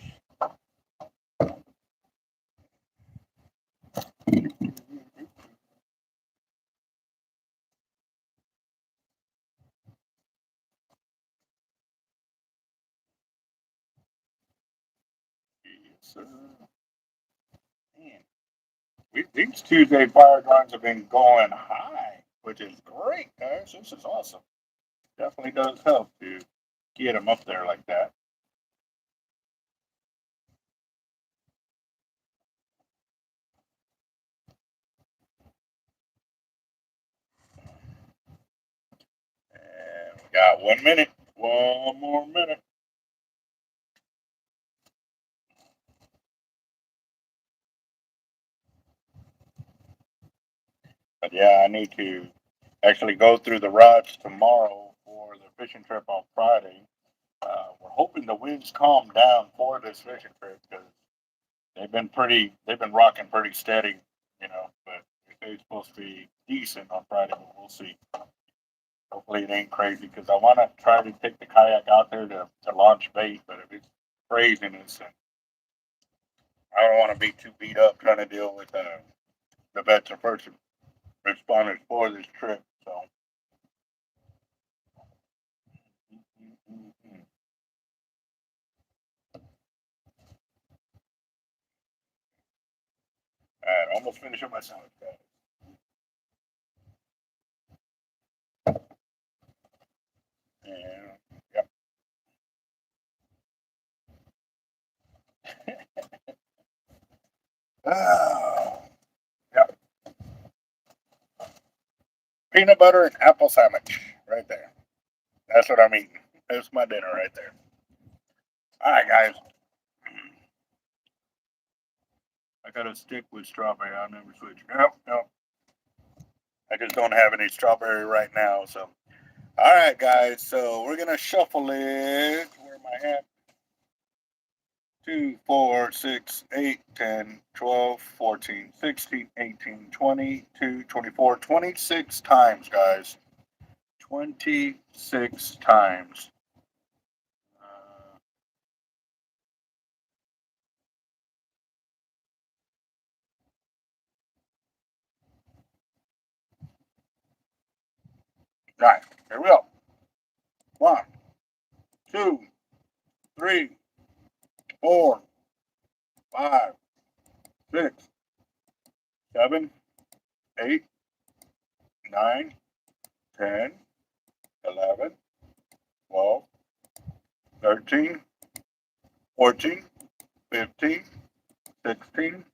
Yes, sir. Man, these Tuesday fire drawings have been going high, which is great, guys. This is awesome. Definitely does help to get them up there like that. And we got 1 minute. One more minute. But yeah, I need to actually go through the rods tomorrow for the fishing trip on Friday. We're hoping the winds calm down for this fishing trip because they've been rocking pretty steady, but it's supposed to be decent on Friday, but we'll see. Hopefully it ain't crazy because I want to try to take the kayak out there to launch bait, but if it's craziness, and I don't want to be too beat up trying to deal with the vets and first responders for this trip. So, all right, almost finished up my sandwich, guys. And yep. Oh, yep. Peanut butter and apple sandwich right there. That's what I'm eating. That's my dinner right there. All right, guys. I gotta stick with strawberry. I'll never switch. Yep, yep. I just don't have any strawberry right now. So, all right, guys. So we're gonna shuffle it. Where am I at? 2, 4, 6, 8, 10, 12, 14, 16, 18, 22, 24, 26 times, guys. 26 times. Right. Here we go. 1, 2, 3, 4, 5, 6, 7, 8, 9, 10, 11, 12, 13, 14, 15, 16,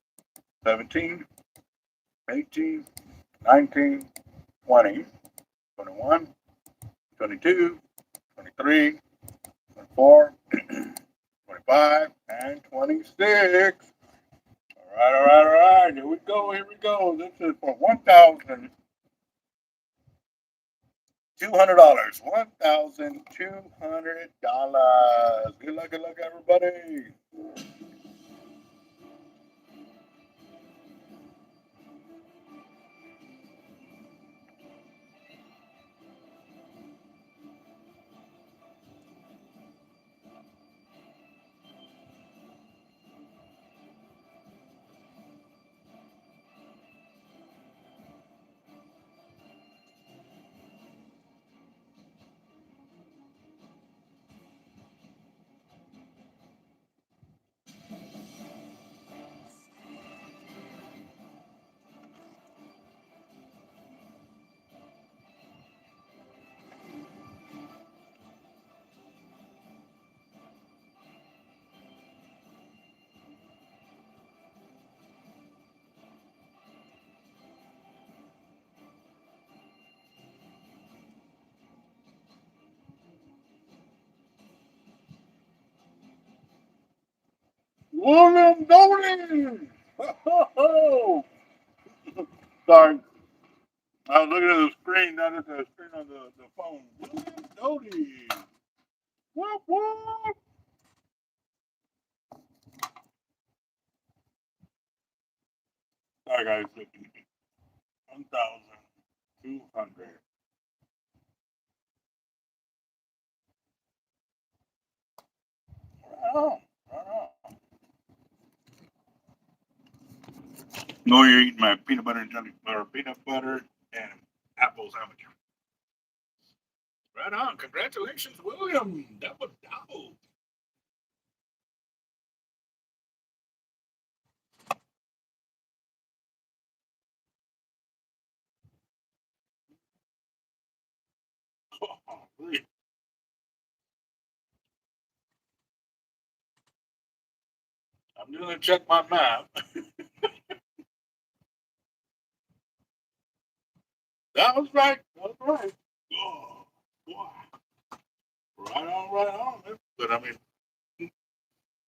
17, 18, 19, 20, 21, 22, 23, 24, 25, and 26. All right, all right, all right. Here we go. Here we go. This is for $1,200. $1,200. Good luck, everybody. William Doty! Ho! Sorry. I was looking at the screen, not at the screen on the phone. William Doty! What? Sorry, guys. 1,200. Right on. No, you're eating my peanut butter and jelly, or peanut butter and apple sandwich. Right on. Congratulations, William. That was dope. Oh, really? I'm going to check my map. That was right. That was right. Oh, boy. Right on. But I mean,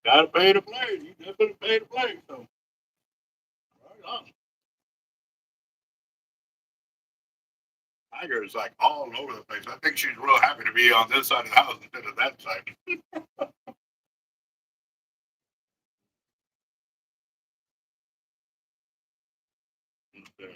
gotta pay to play. You definitely pay to play. So, right on. Tiger is like all over the place. I think she's real happy to be on this side of the house instead of that side. Okay.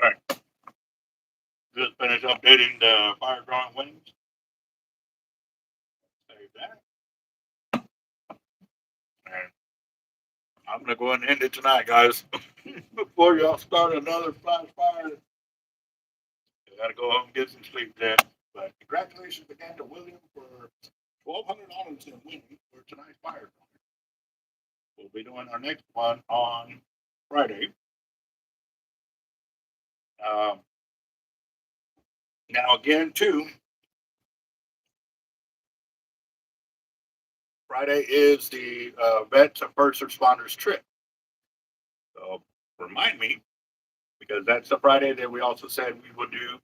All right. Just finish updating the fire drawing wings. Save that. And I'm gonna go ahead and end it tonight, guys. Before y'all start another flash fire, you gotta go home and get some sleep then. But congratulations again to William for $1,200 in winning for tonight's fire drawing. We'll be doing our next one on Friday. Um, Now again, too, Friday is the Vets and First Responders trip. So remind me, because that's the Friday that we also said we would do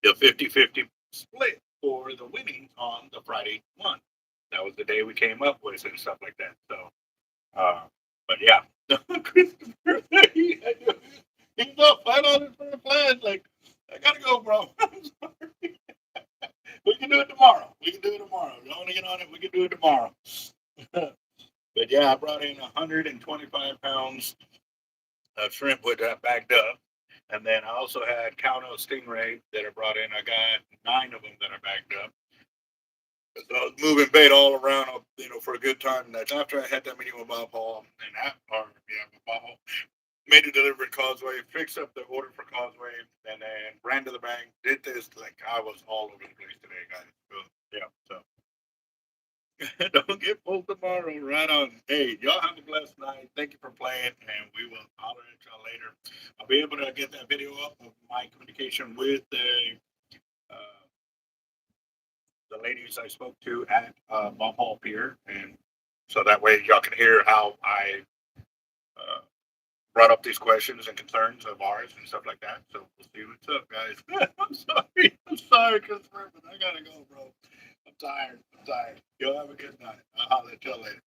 the 50-50 split for the winnings on the Friday one. That was the day we came up with and stuff like that. So, but yeah, Christopher, he's up $5 for the plans. Like, I gotta go, bro. I'm sorry. We can do it tomorrow. You want to get on it? We can do it tomorrow. But yeah, I brought in 125 pounds of shrimp with that backed up. And then I also had Couno Stingray that I brought in. I got 9 of them that are backed up. So I was moving bait all around, for a good time. And that's after I had that meeting with Bob Hall with Bob Hall. Made a delivery Causeway, fixed up the order for Causeway, and then ran to the bank. Did this like I was all over the place today, guys. So, yeah, so don't get full tomorrow. Right on. Hey, y'all have a blessed night. Thank you for playing, and we will holler at y'all later. I'll be able to get that video up of my communication with the ladies I spoke to at Hall Pier, and so that way y'all can hear how I uh, brought up these questions and concerns of ours and stuff like that. So we'll see what's up, guys. I'm sorry, Christopher, but I gotta go, bro. I'm tired. Y'all have a good night. I'll holler at y'all later.